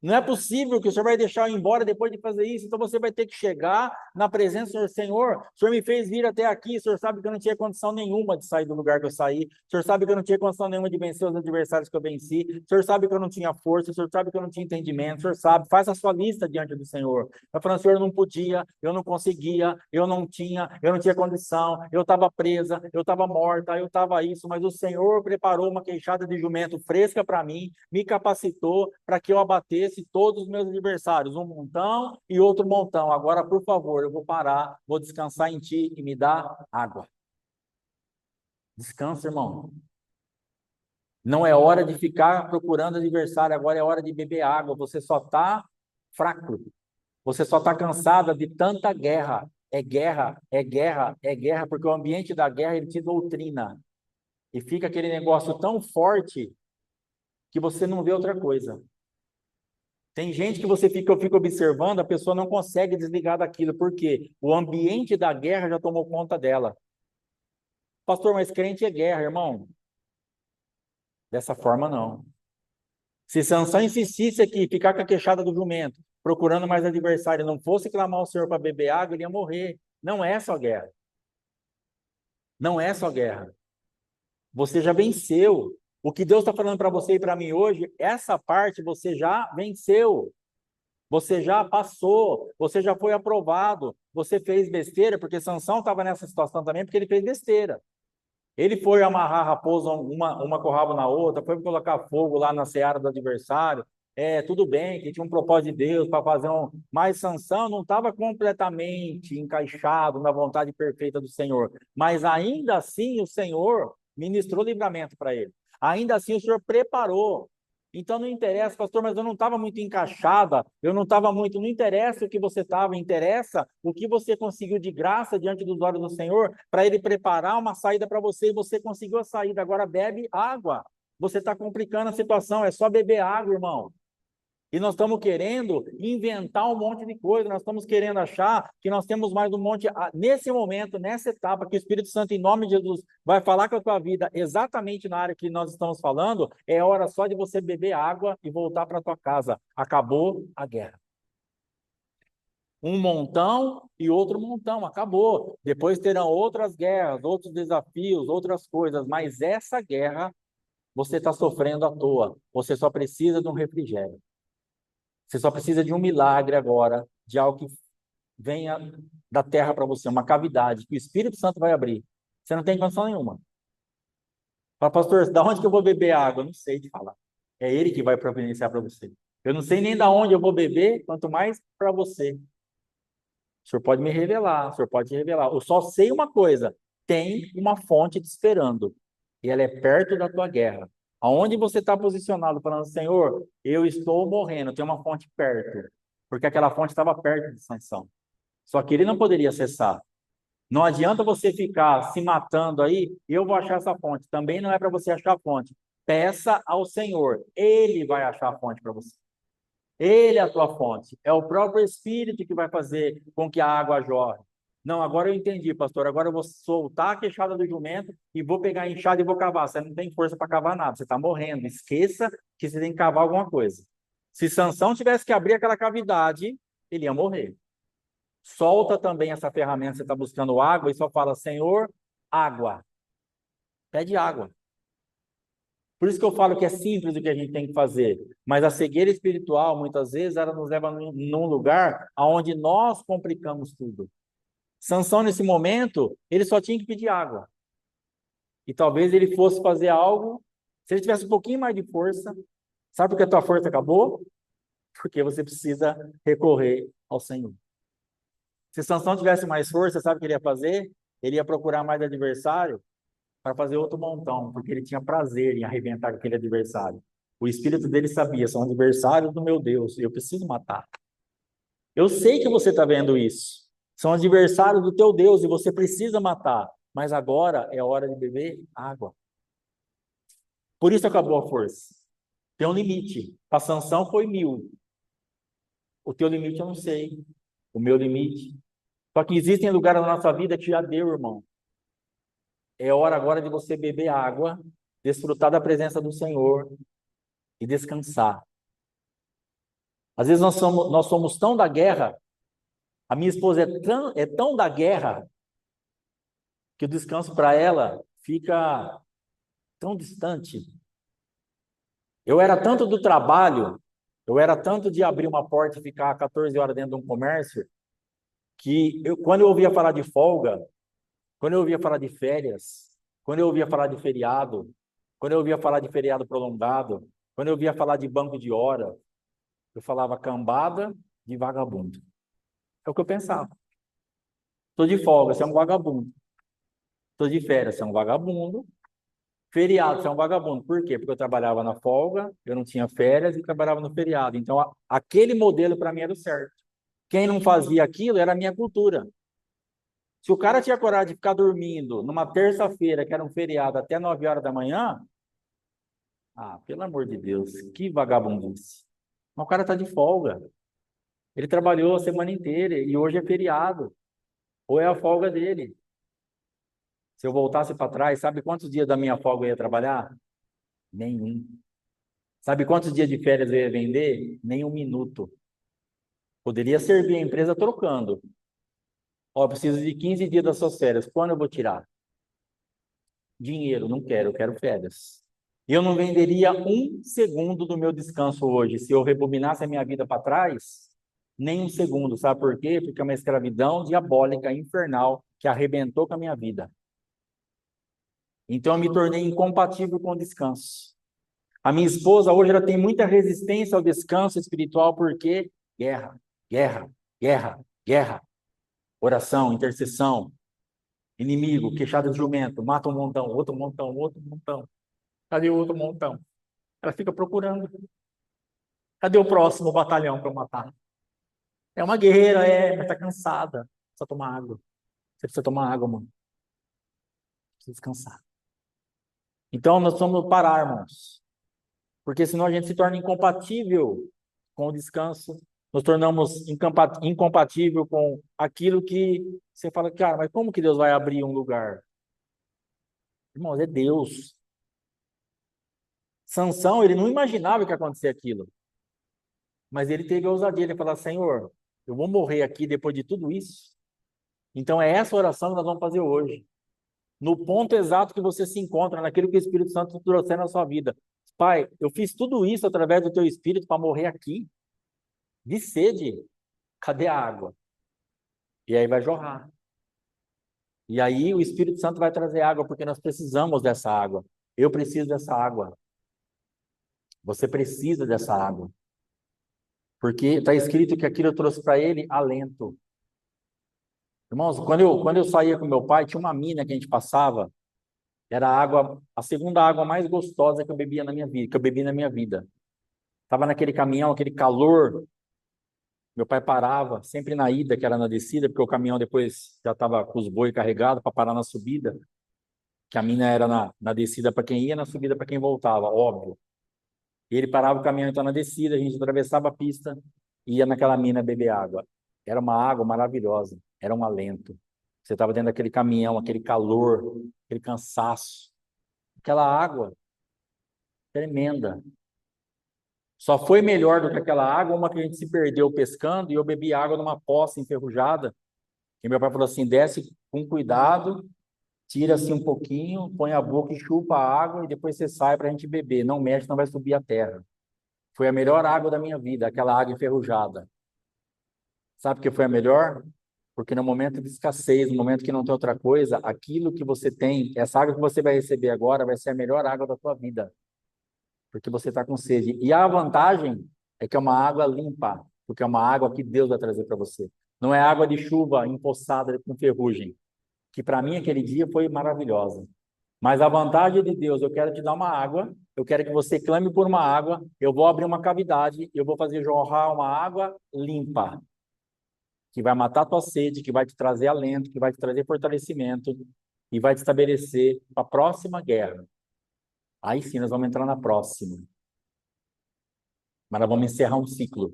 Não é possível que o Senhor vai deixar eu ir embora depois de fazer isso. Então você vai ter que chegar na presença do Senhor. Senhor, o Senhor me fez vir até aqui. O Senhor sabe que eu não tinha condição nenhuma de sair do lugar que eu saí. O Senhor sabe que eu não tinha condição nenhuma de vencer os adversários que eu venci. O Senhor sabe que eu não tinha força. O Senhor sabe que eu não tinha entendimento. O Senhor sabe. Faz a sua lista diante do Senhor. Vai falando, Senhor, eu não podia, eu não conseguia, eu não tinha condição, eu estava presa, eu estava morta, eu estava isso, mas o Senhor preparou uma queixada de jumento fresca para mim, me capacitou para que eu abatesse todos os meus adversários, um montão e outro montão. Agora, por favor, eu vou parar, vou descansar em ti e me dá água. Descansa, irmão. Não é hora de ficar procurando adversário, agora é hora de beber água. Você só está fraco. Você só está cansada de tanta guerra. É guerra, é guerra, é guerra, porque o ambiente da guerra ele te doutrina. E fica aquele negócio tão forte que você não vê outra coisa. Tem gente que eu fico observando, a pessoa não consegue desligar daquilo, porque o ambiente da guerra já tomou conta dela. Pastor, mas crente é guerra, irmão. Dessa forma, não. Se Sansão insistisse aqui, ficar com a queixada do jumento, procurando mais adversário, não fosse clamar ao Senhor para beber água, ele ia morrer. Não é só guerra. Não é só guerra. Você já venceu. O que Deus está falando para você e para mim hoje, essa parte você já venceu. Você já passou, você já foi aprovado, você fez besteira, porque Sansão estava nessa situação também, porque ele fez besteira. Ele foi amarrar a raposa uma com o rabo na outra, foi colocar fogo lá na seara do adversário. Tudo bem que tinha um propósito de Deus para fazer um. Mas Sansão não estava completamente encaixado na vontade perfeita do Senhor. Mas ainda assim o Senhor ministrou livramento para ele. Ainda assim o Senhor preparou. Então não interessa, pastor, mas eu não estava muito encaixada, eu não estava muito. Não interessa o que você estava, interessa o que você conseguiu de graça diante dos olhos do Senhor, para Ele preparar uma saída para você e você conseguiu a saída. Agora bebe água. Você está complicando a situação, é só beber água, irmão. E nós estamos querendo inventar um monte de coisa, nós estamos querendo achar que nós temos mais um monte. Nesse momento, nessa etapa, que o Espírito Santo, em nome de Jesus, vai falar com a tua vida exatamente na área que nós estamos falando, é hora só de você beber água e voltar para a tua casa. Acabou a guerra. Um montão e outro montão, acabou. Depois terão outras guerras, outros desafios, outras coisas, mas essa guerra você está sofrendo à toa. Você só precisa de um refrigério. Você só precisa de um milagre agora, de algo que venha da terra para você, uma cavidade que o Espírito Santo vai abrir. Você não tem condição nenhuma. Fala, pastor, da onde que eu vou beber água? Eu não sei te falar. É ele que vai providenciar para você. Eu não sei nem da onde eu vou beber, quanto mais para você. O senhor pode me revelar, o senhor pode te revelar. Eu só sei uma coisa: tem uma fonte te esperando. E ela é perto da tua guerra. Aonde você está posicionado, falando, Senhor, eu estou morrendo, tem uma fonte perto. Porque aquela fonte estava perto de Sansão. Só que ele não poderia acessar. Não adianta você ficar se matando aí, eu vou achar essa fonte. Também não é para você achar a fonte. Peça ao Senhor, Ele vai achar a fonte para você. Ele é a tua fonte. É o próprio Espírito que vai fazer com que a água jorre. Não, agora eu entendi, pastor. Agora eu vou soltar a queixada do jumento e vou pegar a enxada e vou cavar. Você não tem força para cavar nada, você está morrendo. Esqueça que você tem que cavar alguma coisa. Se Sansão tivesse que abrir aquela cavidade, ele ia morrer. Solta também essa ferramenta, você está buscando água e só fala, Senhor, água. Pede água. Por isso que eu falo que é simples o que a gente tem que fazer, mas a cegueira espiritual, muitas vezes, ela nos leva num lugar onde nós complicamos tudo. Sansão, nesse momento, ele só tinha que pedir água. E talvez ele fosse fazer algo, se ele tivesse um pouquinho mais de força, sabe por que a tua força acabou? Porque você precisa recorrer ao Senhor. Se Sansão tivesse mais força, sabe o que ele ia fazer? Ele ia procurar mais adversário para fazer outro montão, porque ele tinha prazer em arrebentar com aquele adversário. O espírito dele sabia, são adversários do meu Deus, eu preciso matar. Eu sei que você está vendo isso. São adversários do teu Deus e você precisa matar. Mas agora é hora de beber água. Por isso acabou a força. Tem um limite. A Sansão foi 1000. O teu limite eu não sei. O meu limite. Só que existem lugares na nossa vida que já deu, irmão. É hora agora de você beber água, desfrutar da presença do Senhor e descansar. Às vezes nós somos tão da guerra, a minha esposa é tão da guerra, que o descanso para ela fica tão distante. Eu era tanto do trabalho, eu era tanto de abrir uma porta e ficar 14 horas dentro de um comércio, que quando eu ouvia falar de folga, quando eu ouvia falar de férias, quando eu ouvia falar de feriado, quando eu ouvia falar de feriado prolongado, quando eu ouvia falar de banco de hora, eu falava cambada de vagabundo. É o que eu pensava. Estou de folga, você é um vagabundo. Estou de férias, você é um vagabundo. Feriado, você é um vagabundo. Por quê? Porque eu trabalhava na folga, eu não tinha férias e trabalhava no feriado. Então, aquele modelo para mim era o certo. Quem não fazia aquilo era a minha cultura. Se o cara tinha coragem de ficar dormindo numa terça-feira, que era um feriado, até 9 horas da manhã, pelo amor de Deus, que vagabundice. Mas o cara está de folga. Ele trabalhou a semana inteira e hoje é feriado. Ou é a folga dele. Se eu voltasse para trás, sabe quantos dias da minha folga eu ia trabalhar? Nenhum. Sabe quantos dias de férias eu ia vender? Nem um minuto. Poderia servir a empresa trocando. Ó, eu preciso de 15 dias das suas férias. Quando eu vou tirar? Dinheiro, não quero, eu quero férias. Eu não venderia um segundo do meu descanso hoje. Se eu rebobinasse a minha vida para trás, nem um segundo. Sabe por quê? Porque é uma escravidão diabólica, infernal, que arrebentou com a minha vida. Então eu me tornei incompatível com o descanso. A minha esposa hoje ela tem muita resistência ao descanso espiritual porque guerra, guerra, guerra, guerra, oração, intercessão, inimigo, queixada de jumento, mata um montão, outro montão, outro montão. Cadê o outro montão? Ela fica procurando. Cadê o próximo batalhão para matar? É uma guerreira, mas tá cansada. Precisa tomar água. Você precisa tomar água, mano. Precisa descansar. Então nós vamos parar, irmãos. Porque senão a gente se torna incompatível com o descanso, nos tornamos incompatível com aquilo que você fala, cara, mas como que Deus vai abrir um lugar? Irmãos, é Deus. Sansão, ele não imaginava que ia acontecer aquilo, mas ele teve a ousadia de falar, Senhor, eu vou morrer aqui depois de tudo isso. Então é essa oração que nós vamos fazer hoje. No ponto exato que você se encontra, naquilo que o Espírito Santo trouxe na sua vida. Pai, eu fiz tudo isso através do teu Espírito para morrer aqui, de sede. Cadê a água? E aí vai jorrar. E aí o Espírito Santo vai trazer água, porque nós precisamos dessa água. Eu preciso dessa água. Você precisa dessa água. Porque está escrito que aquilo trouxe para ele alento. Irmãos, quando eu saía com meu pai, tinha uma mina que a gente passava, era a água, a segunda água mais gostosa que eu bebia na minha vida, que eu bebi na minha vida. Estava naquele caminhão, aquele calor. Meu pai parava, sempre na ida, que era na descida, porque o caminhão depois já estava com os boi carregados para parar na subida. Que a mina era na descida para quem ia, na subida para quem voltava, óbvio. E ele parava o caminhão então na descida, a gente atravessava a pista e ia naquela mina beber água. Era uma água maravilhosa, era um alento. Você estava dentro daquele caminhão, aquele calor, aquele cansaço. Aquela água tremenda. Só foi melhor do que aquela água uma que a gente se perdeu pescando e eu bebi água numa poça enferrujada. E meu pai falou assim, desce com cuidado, tira assim um pouquinho, põe a boca e chupa a água e depois você sai para a gente beber. Não mexe, não vai subir a terra. Foi a melhor água da minha vida, aquela água enferrujada. Sabe por que foi a melhor? Porque no momento de escassez, no momento que não tem outra coisa, aquilo que você tem, essa água que você vai receber agora, vai ser a melhor água da sua vida. Porque você está com sede. E a vantagem é que é uma água limpa, porque é uma água que Deus vai trazer para você. Não é água de chuva empoçada com ferrugem, que para mim aquele dia foi maravilhosa. Mas a vantagem de Deus, eu quero te dar uma água, eu quero que você clame por uma água, eu vou abrir uma cavidade, eu vou fazer jorrar uma água limpa, que vai matar a tua sede, que vai te trazer alento, que vai te trazer fortalecimento e vai te estabelecer para a próxima guerra. Aí sim, nós vamos entrar na próxima. Mas nós vamos encerrar um ciclo.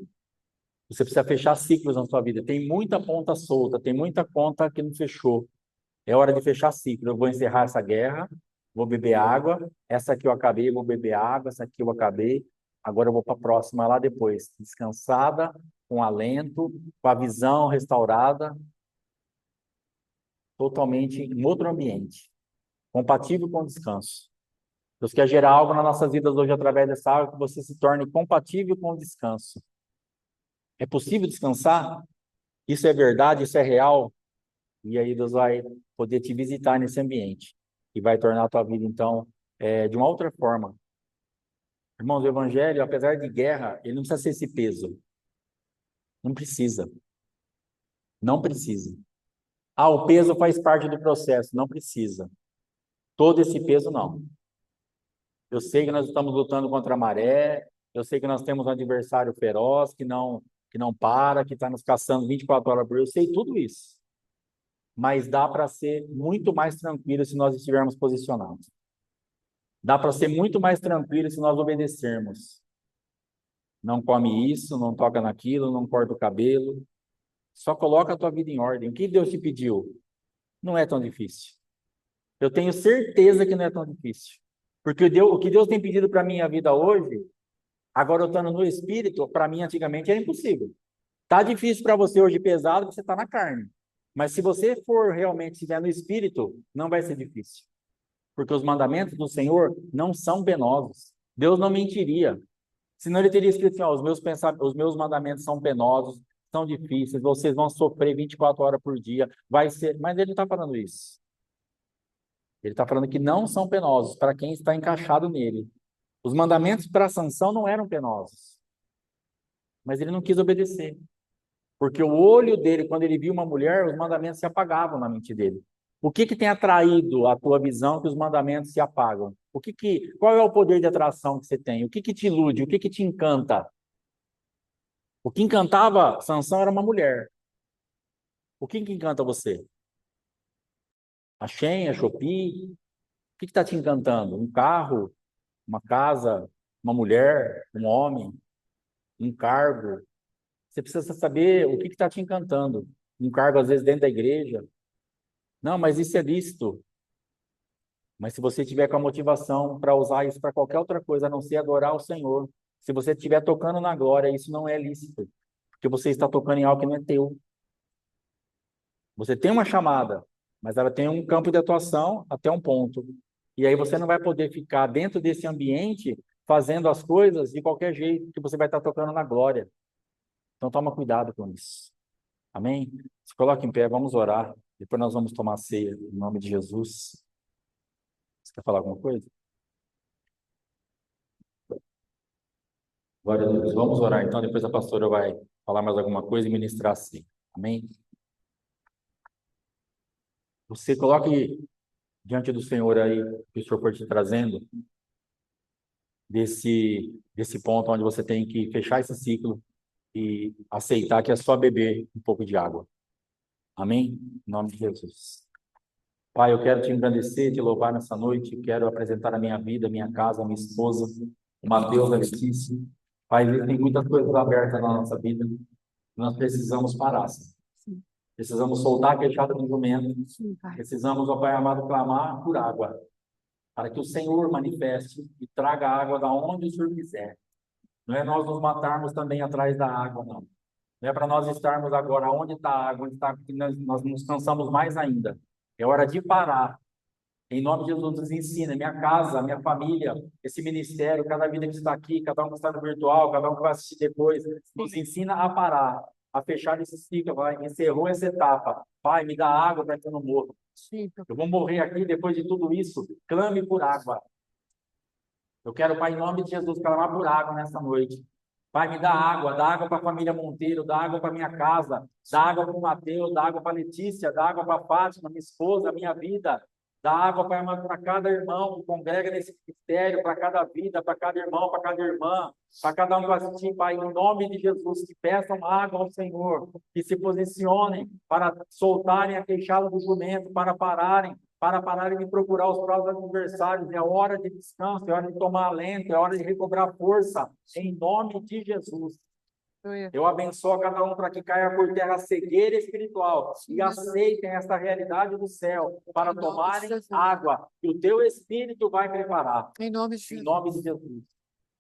Você precisa fechar ciclos na sua vida. Tem muita ponta solta, tem muita conta que não fechou. É hora de fechar ciclo. Eu vou encerrar essa guerra, vou beber água. Essa aqui eu acabei, eu vou beber água. Essa aqui eu acabei. agora eu vou para a próxima lá depois. Descansada, com alento, com a visão restaurada, totalmente em outro ambiente, compatível com o descanso. Deus quer gerar algo nas nossas vidas hoje através dessa água, que você se torne compatível com o descanso. É possível descansar? Isso é verdade? Isso é real? E aí Deus vai poder te visitar nesse ambiente e vai tornar a tua vida, então, de uma outra forma. Irmãos, o evangelho, apesar de guerra, ele não precisa ser esse peso. Não precisa. Não precisa. Ah, o peso faz parte do processo. Não precisa. Todo esse peso, não. Eu sei que nós estamos lutando contra a maré. Eu sei que nós temos um adversário feroz que não para, que está nos caçando 24 horas por dia. Eu sei tudo isso. Mas dá para ser muito mais tranquilo se nós estivermos posicionados. Dá para ser muito mais tranquilo se nós obedecermos. Não come isso, não toca naquilo, não corta o cabelo. Só coloca a tua vida em ordem. O que Deus te pediu? Não é tão difícil. Eu tenho certeza que não é tão difícil. Porque o que Deus tem pedido para a minha vida hoje, agora eu estando no Espírito, para mim antigamente era impossível. Tá difícil para você hoje pesado, porque você está na carne. Mas se você for realmente estiver no Espírito, não vai ser difícil. Porque os mandamentos do Senhor não são penosos. Deus não mentiria. Senão ele teria escrito assim, ó, os meus mandamentos são penosos, são difíceis, vocês vão sofrer 24 horas por dia, vai ser... Mas ele não está falando isso. Ele está falando que não são penosos para quem está encaixado nele. Os mandamentos para Sansão não eram penosos. Mas ele não quis obedecer. Porque o olho dele, quando ele viu uma mulher, os mandamentos se apagavam na mente dele. O que tem atraído a tua visão que os mandamentos se apagam? Qual é o poder de atração que você tem? O que te ilude? O que te encanta? O que encantava Sansão era uma mulher. O que encanta você? A Shein, a Shopee? O que está te encantando? Um carro? Uma casa? Uma mulher? Um homem? Um cargo? Você precisa saber o que está te encantando. Um cargo, às vezes, dentro da igreja. Não, mas isso é lícito. Mas se você tiver com a motivação para usar isso para qualquer outra coisa, a não ser adorar o Senhor, se você estiver tocando na glória, isso não é lícito. Porque você está tocando em algo que não é teu. Você tem uma chamada, mas ela tem um campo de atuação até um ponto. E aí você não vai poder ficar dentro desse ambiente fazendo as coisas de qualquer jeito, que você vai estar tocando na glória. Então toma cuidado com isso. Amém? Se coloque em pé, vamos orar. Depois nós vamos tomar ceia, em nome de Jesus. Você quer falar alguma coisa? Glória a Deus. Vamos orar então, depois a pastora vai falar mais alguma coisa e ministrar assim. Amém? Você coloque diante do Senhor aí, que o Senhor for te trazendo, desse ponto onde você tem que fechar esse ciclo e aceitar que é só beber um pouco de água. Amém? Em nome de Jesus. Pai, eu quero te engrandecer, te louvar nessa noite, quero apresentar a minha vida, a minha casa, a minha esposa, o Mateus, a Letícia. Pai, existem muitas coisas abertas na nossa vida, nós precisamos parar. Sim. Precisamos soltar a queixada do jumento. Sim, precisamos, ó Pai amado, clamar por água, para que o Senhor manifeste e traga água da onde o Senhor quiser. Não é nós nos matarmos também atrás da água, não. Não é para nós estarmos agora onde está a água, onde está, porque nós nos cansamos mais ainda. É hora de parar. Em nome de Jesus, nos ensina, minha casa, minha família, esse ministério, cada vida que está aqui, cada um que está no virtual, cada um que vai assistir depois, nos ensina a parar, a fechar esse ciclo, vai. Encerrou essa etapa. Pai, me dá água para que eu não morra. Eu vou morrer aqui depois de tudo isso. Clame por água. Eu quero, Pai, em nome de Jesus, clamar por água nessa noite. Pai, me dá água para a família Monteiro, dá água para minha casa, dá água para o Mateus, dá água para a Letícia, dá água para a Fátima, minha esposa, minha vida. Dá água para cada irmão que congrega nesse ministério, para cada vida, para cada irmão, para cada irmã, para cada um que vai assistir, Pai, em nome de Jesus, que peçam água ao Senhor, que se posicionem para soltarem a queixada do jumento, para pararem de procurar os próprios adversários. É hora de descanso, é hora de tomar alento, é hora de recobrar força, em nome de Jesus. Eu abençoo a cada um para que caia por terra a cegueira espiritual e aceitem essa realidade do céu para tomarem água que o teu Espírito vai preparar. Em nome de Jesus.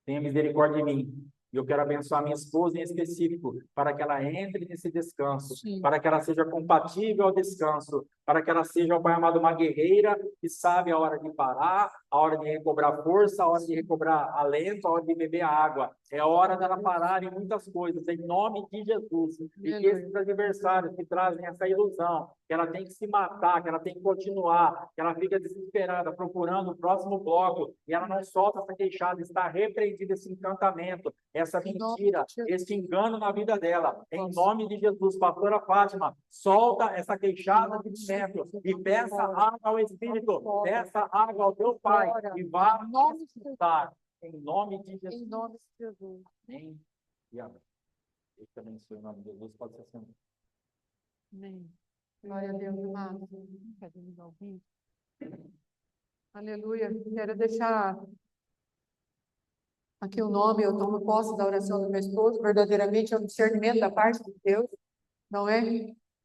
tenha misericórdia de mim. E eu quero abençoar minha esposa em específico, para que ela entre nesse descanso, Sim. para que ela seja compatível ao descanso, para que ela seja, ó Pai amado, uma guerreira que sabe a hora de parar, a hora de recobrar força, a hora de recobrar alento, a hora de beber água. É a hora dela parar em muitas coisas, em nome de Jesus. E que esses adversários que trazem essa ilusão, que ela tem que se matar, que ela tem que continuar, que ela fica desesperada, procurando o próximo bloco, e ela não solta essa queixada, está repreendido esse encantamento, essa mentira, esse engano na vida dela. Em nome de Jesus, pastora Fátima, solta essa queixada de momento e peça água ao Espírito, peça água ao teu Pai e vá desfrutar. Em nome de Jesus. Em nome de Jesus. Amém. E amém. Eu te abençoe em nome de Jesus. Pode ser assim. Amém. Glória a Deus, amado. Aleluia. Quero deixar aqui o nome, eu tomo posse da oração do meu esposo, verdadeiramente é um discernimento da parte de Deus, não é?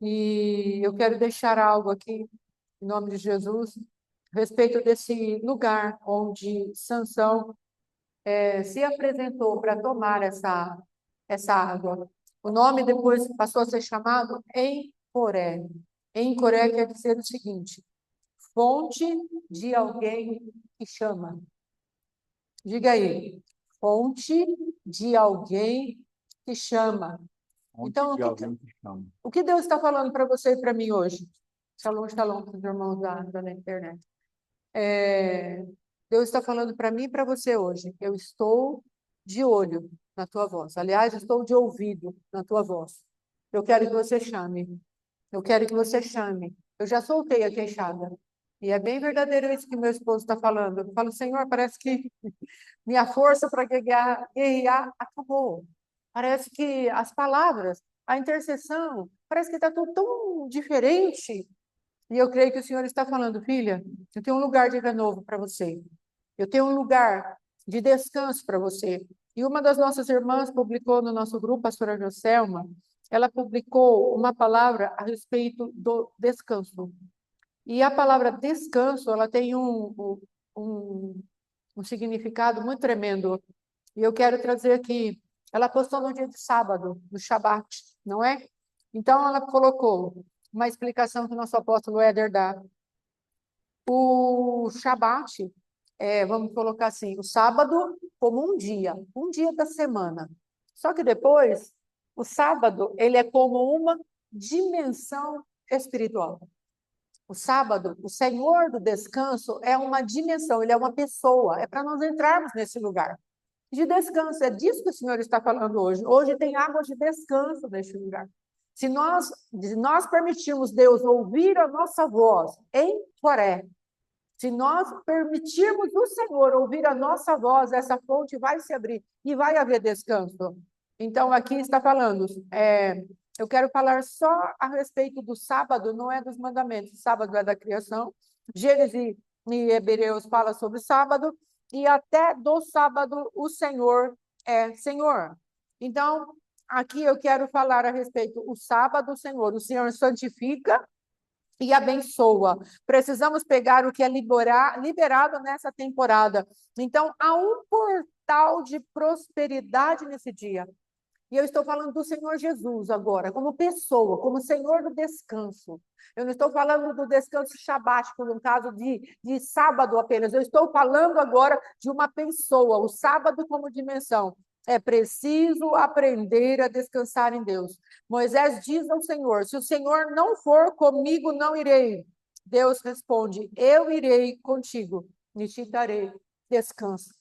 E eu quero deixar algo aqui, em nome de Jesus, a respeito desse lugar onde Sansão se apresentou para tomar essa água. O nome depois passou a ser chamado Encoré. Encoré quer dizer o seguinte: fonte de alguém que chama. Diga aí, fonte de alguém que chama. Então, o que Deus está falando para você e para mim hoje? Shalom, shalom, para os irmãos da internet. Deus está falando para mim e para você hoje. Eu estou de olho na tua voz. Aliás, estou de ouvido na tua voz. Eu quero que você chame. Eu quero que você chame. Eu já soltei a queixada. E é bem verdadeiro isso que meu esposo está falando. Eu falo, Senhor, parece que minha força para guerrear acabou. Parece que as palavras, a intercessão, parece que está tudo tão diferente. E eu creio que o Senhor está falando, filha, eu tenho um lugar de renovo para você. Eu tenho um lugar de descanso para você. E uma das nossas irmãs publicou no nosso grupo, a pastora Joselma, ela publicou uma palavra a respeito do descanso. E a palavra descanso, ela tem um significado muito tremendo. E eu quero trazer aqui, ela postou no dia de sábado, no Shabat, não é? Então, ela colocou uma explicação que o nosso apóstolo Éder dá. O Shabat, vamos colocar assim, o sábado como um dia da semana. Só que depois, o sábado, ele é como uma dimensão espiritual. O sábado, o Senhor do descanso é uma dimensão, ele é uma pessoa, é para nós entrarmos nesse lugar de descanso. É disso que o Senhor está falando hoje. Hoje tem água de descanso neste lugar. Se nós permitirmos Deus ouvir a nossa voz em Coré, se nós permitirmos o Senhor ouvir a nossa voz, essa fonte vai se abrir e vai haver descanso. Então, aqui está falando, eu quero falar só a respeito do sábado, não é dos mandamentos. O sábado é da criação. Gênesis e Hebreus fala sobre sábado, e até do sábado o Senhor é Senhor. Então, aqui eu quero falar a respeito do sábado, o Senhor santifica e abençoa. Precisamos pegar o que é liberado nessa temporada. Então, há um portal de prosperidade nesse dia. E eu estou falando do Senhor Jesus agora, como pessoa, como Senhor do descanso. Eu não estou falando do descanso shabático, no caso de sábado apenas. Eu estou falando agora de uma pessoa, o sábado como dimensão. É preciso aprender a descansar em Deus. Moisés diz ao Senhor, se o Senhor não for comigo, não irei. Deus responde, eu irei contigo e te darei descanso.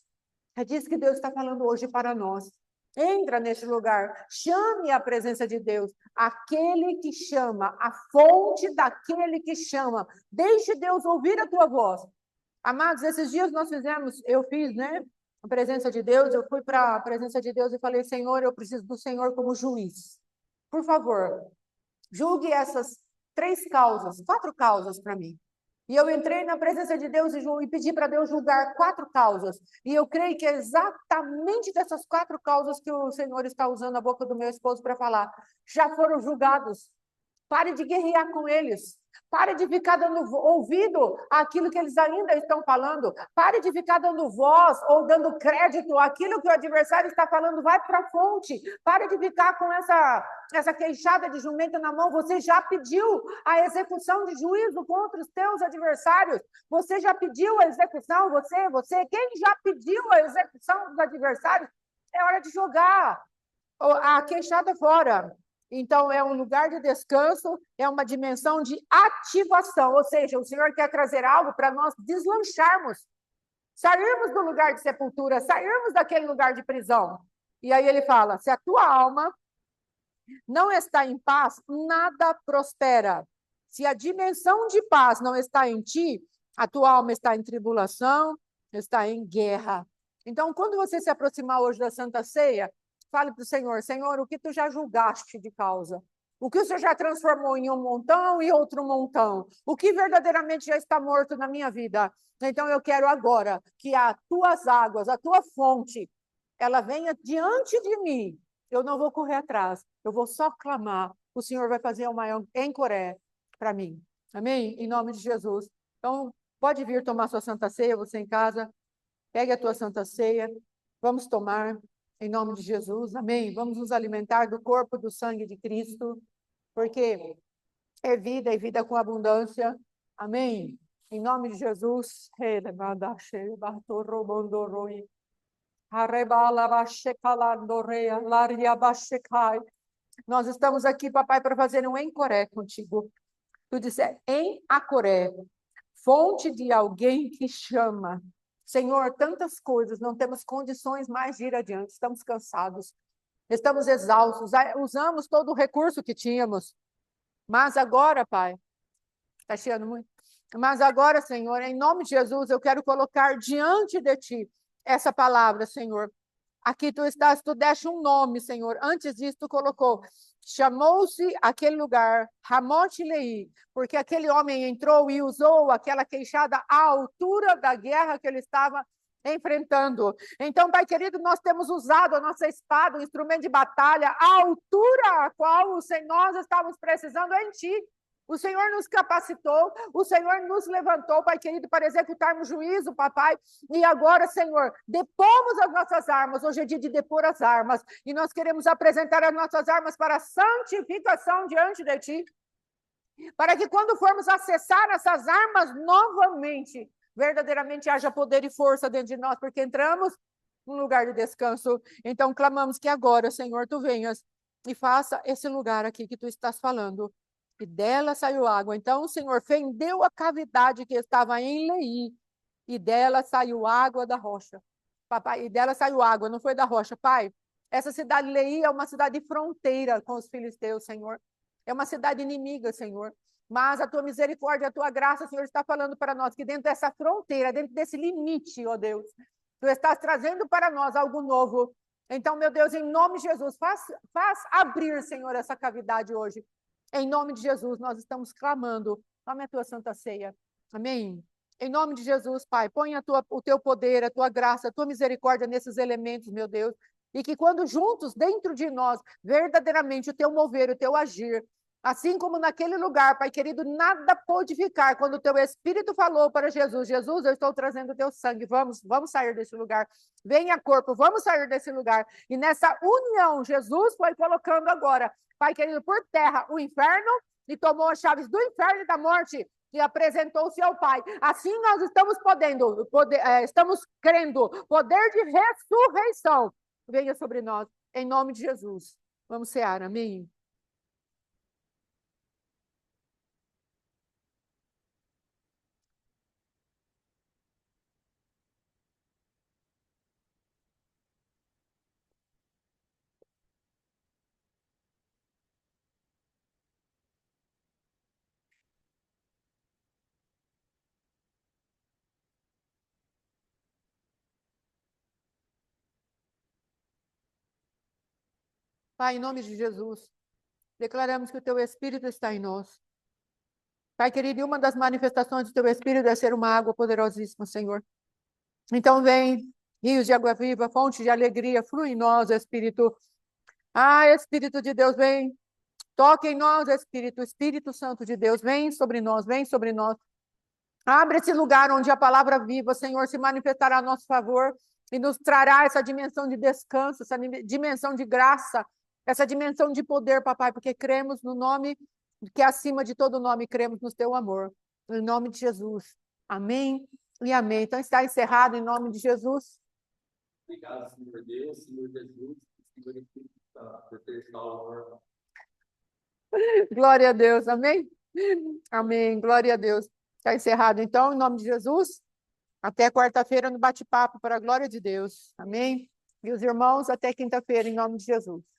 É disso que Deus está falando hoje para nós. Entra neste lugar, chame a presença de Deus, aquele que chama, a fonte daquele que chama. Deixe Deus ouvir a tua voz. Amados, esses dias eu fiz, né? A presença de Deus, eu fui para a presença de Deus e falei, Senhor, eu preciso do Senhor como juiz. Por favor, julgue essas 4 causas para mim. E eu entrei na presença de Deus e pedi para Deus julgar 4 causas. E eu creio que é exatamente dessas 4 causas que o Senhor está usando a boca do meu esposo para falar. Já foram julgados. Pare de guerrear com eles. Pare de ficar dando ouvido àquilo que eles ainda estão falando. Pare de ficar dando voz ou dando crédito àquilo que o adversário está falando. Vai para a fonte. Pare de ficar com essa queixada de jumento na mão. Você já pediu a execução de juízo contra os teus adversários. Você já pediu a execução. Quem já pediu a execução dos adversários? É hora de jogar a queixada fora. Então, é um lugar de descanso, é uma dimensão de ativação, ou seja, o Senhor quer trazer algo para nós deslancharmos, sairmos do lugar de sepultura, sairmos daquele lugar de prisão. E aí ele fala, se a tua alma não está em paz, nada prospera. Se a dimensão de paz não está em ti, a tua alma está em tribulação, está em guerra. Então, quando você se aproximar hoje da Santa Ceia, fale para o Senhor, Senhor, o que tu já julgaste de causa? O que o Senhor já transformou em um montão e outro montão? O que verdadeiramente já está morto na minha vida? Então eu quero agora que as tuas águas, a tua fonte, ela venha diante de mim. Eu não vou correr atrás, eu vou só clamar. O Senhor vai fazer uma encoré para mim. Amém? Em nome de Jesus. Então, pode vir tomar sua Santa Ceia, você em casa. Pegue a tua Santa Ceia. Vamos tomar. Em nome de Jesus, amém? Vamos nos alimentar do corpo e do sangue de Cristo, porque é vida e vida com abundância, amém? Em nome de Jesus, nós estamos aqui, papai, para fazer um encoré contigo. Tu disse, em Acoré, fonte de alguém que chama. Senhor, tantas coisas, não temos condições mais de ir adiante, estamos cansados, estamos exaustos, usamos todo o recurso que tínhamos, mas agora, Pai, está chiando muito, mas agora, Senhor, em nome de Jesus, eu quero colocar diante de Ti essa palavra, Senhor. Aqui tu estás, tu deste um nome, Senhor. Antes disso, tu colocou, chamou-se aquele lugar, Ramote Leí, porque aquele homem entrou e usou aquela queixada à altura da guerra que ele estava enfrentando. Então, Pai querido, nós temos usado a nossa espada, o instrumento de batalha, à altura a qual nós estávamos precisando em Ti. O Senhor nos capacitou, o Senhor nos levantou, Pai querido, para executarmos juízo, papai. E agora, Senhor, depomos as nossas armas. Hoje é dia de depor as armas. E nós queremos apresentar as nossas armas para a santificação diante de Ti. Para que quando formos acessar essas armas novamente, verdadeiramente haja poder e força dentro de nós, porque entramos num lugar de descanso. Então, clamamos que agora, Senhor, Tu venhas e faça esse lugar aqui que Tu estás falando. E dela saiu água. Então o Senhor fendeu a cavidade que estava em Leí, e dela saiu água da rocha. Papai, e dela saiu água, não foi da rocha. Pai, essa cidade Leí é uma cidade fronteira com os filisteus, Senhor. É uma cidade inimiga, Senhor. Mas a tua misericórdia, a tua graça, Senhor, está falando para nós que dentro dessa fronteira, dentro desse limite, ó Deus, Tu estás trazendo para nós algo novo. Então, meu Deus, em nome de Jesus, faz abrir, Senhor, essa cavidade hoje. Em nome de Jesus, nós estamos clamando. Tome a tua Santa Ceia. Amém? Em nome de Jesus, Pai, põe o teu poder, a tua graça, a tua misericórdia nesses elementos, meu Deus. E que quando juntos, dentro de nós, verdadeiramente o teu mover, o teu agir, assim como naquele lugar, Pai querido, nada pôde ficar. Quando o teu Espírito falou para Jesus, Jesus, eu estou trazendo o teu sangue, vamos sair desse lugar. Venha corpo, vamos sair desse lugar. E nessa união, Jesus foi colocando agora, Pai querido, por terra o inferno, e tomou as chaves do inferno e da morte e apresentou-se ao Pai. Assim nós estamos estamos crendo, poder de ressurreição venha sobre nós, em nome de Jesus. Vamos cear, amém? Pai, em nome de Jesus, declaramos que o teu Espírito está em nós. Pai querido, e uma das manifestações do teu Espírito é ser uma água poderosíssima, Senhor. Então vem, rios de água viva, fonte de alegria, flui em nós, Espírito. Ah, Espírito de Deus, vem Toque em nós, Espírito, Espírito Santo de Deus, vem sobre nós, vem sobre nós. Abre esse lugar onde a palavra viva, Senhor, se manifestará a nosso favor e nos trará essa dimensão de descanso, essa dimensão de graça, essa dimensão de poder, papai, porque cremos no nome que é acima de todo nome, cremos no teu amor. Em nome de Jesus. Amém e amém. Então está encerrado em nome de Jesus. Obrigado, Senhor Deus, Senhor Jesus, Senhor Espírito Santo, por ter salvo. Glória a Deus, amém? Amém, glória a Deus. Está encerrado, então, em nome de Jesus. Até quarta-feira no bate-papo, para a glória de Deus. Amém? E os irmãos, até quinta-feira, em nome de Jesus.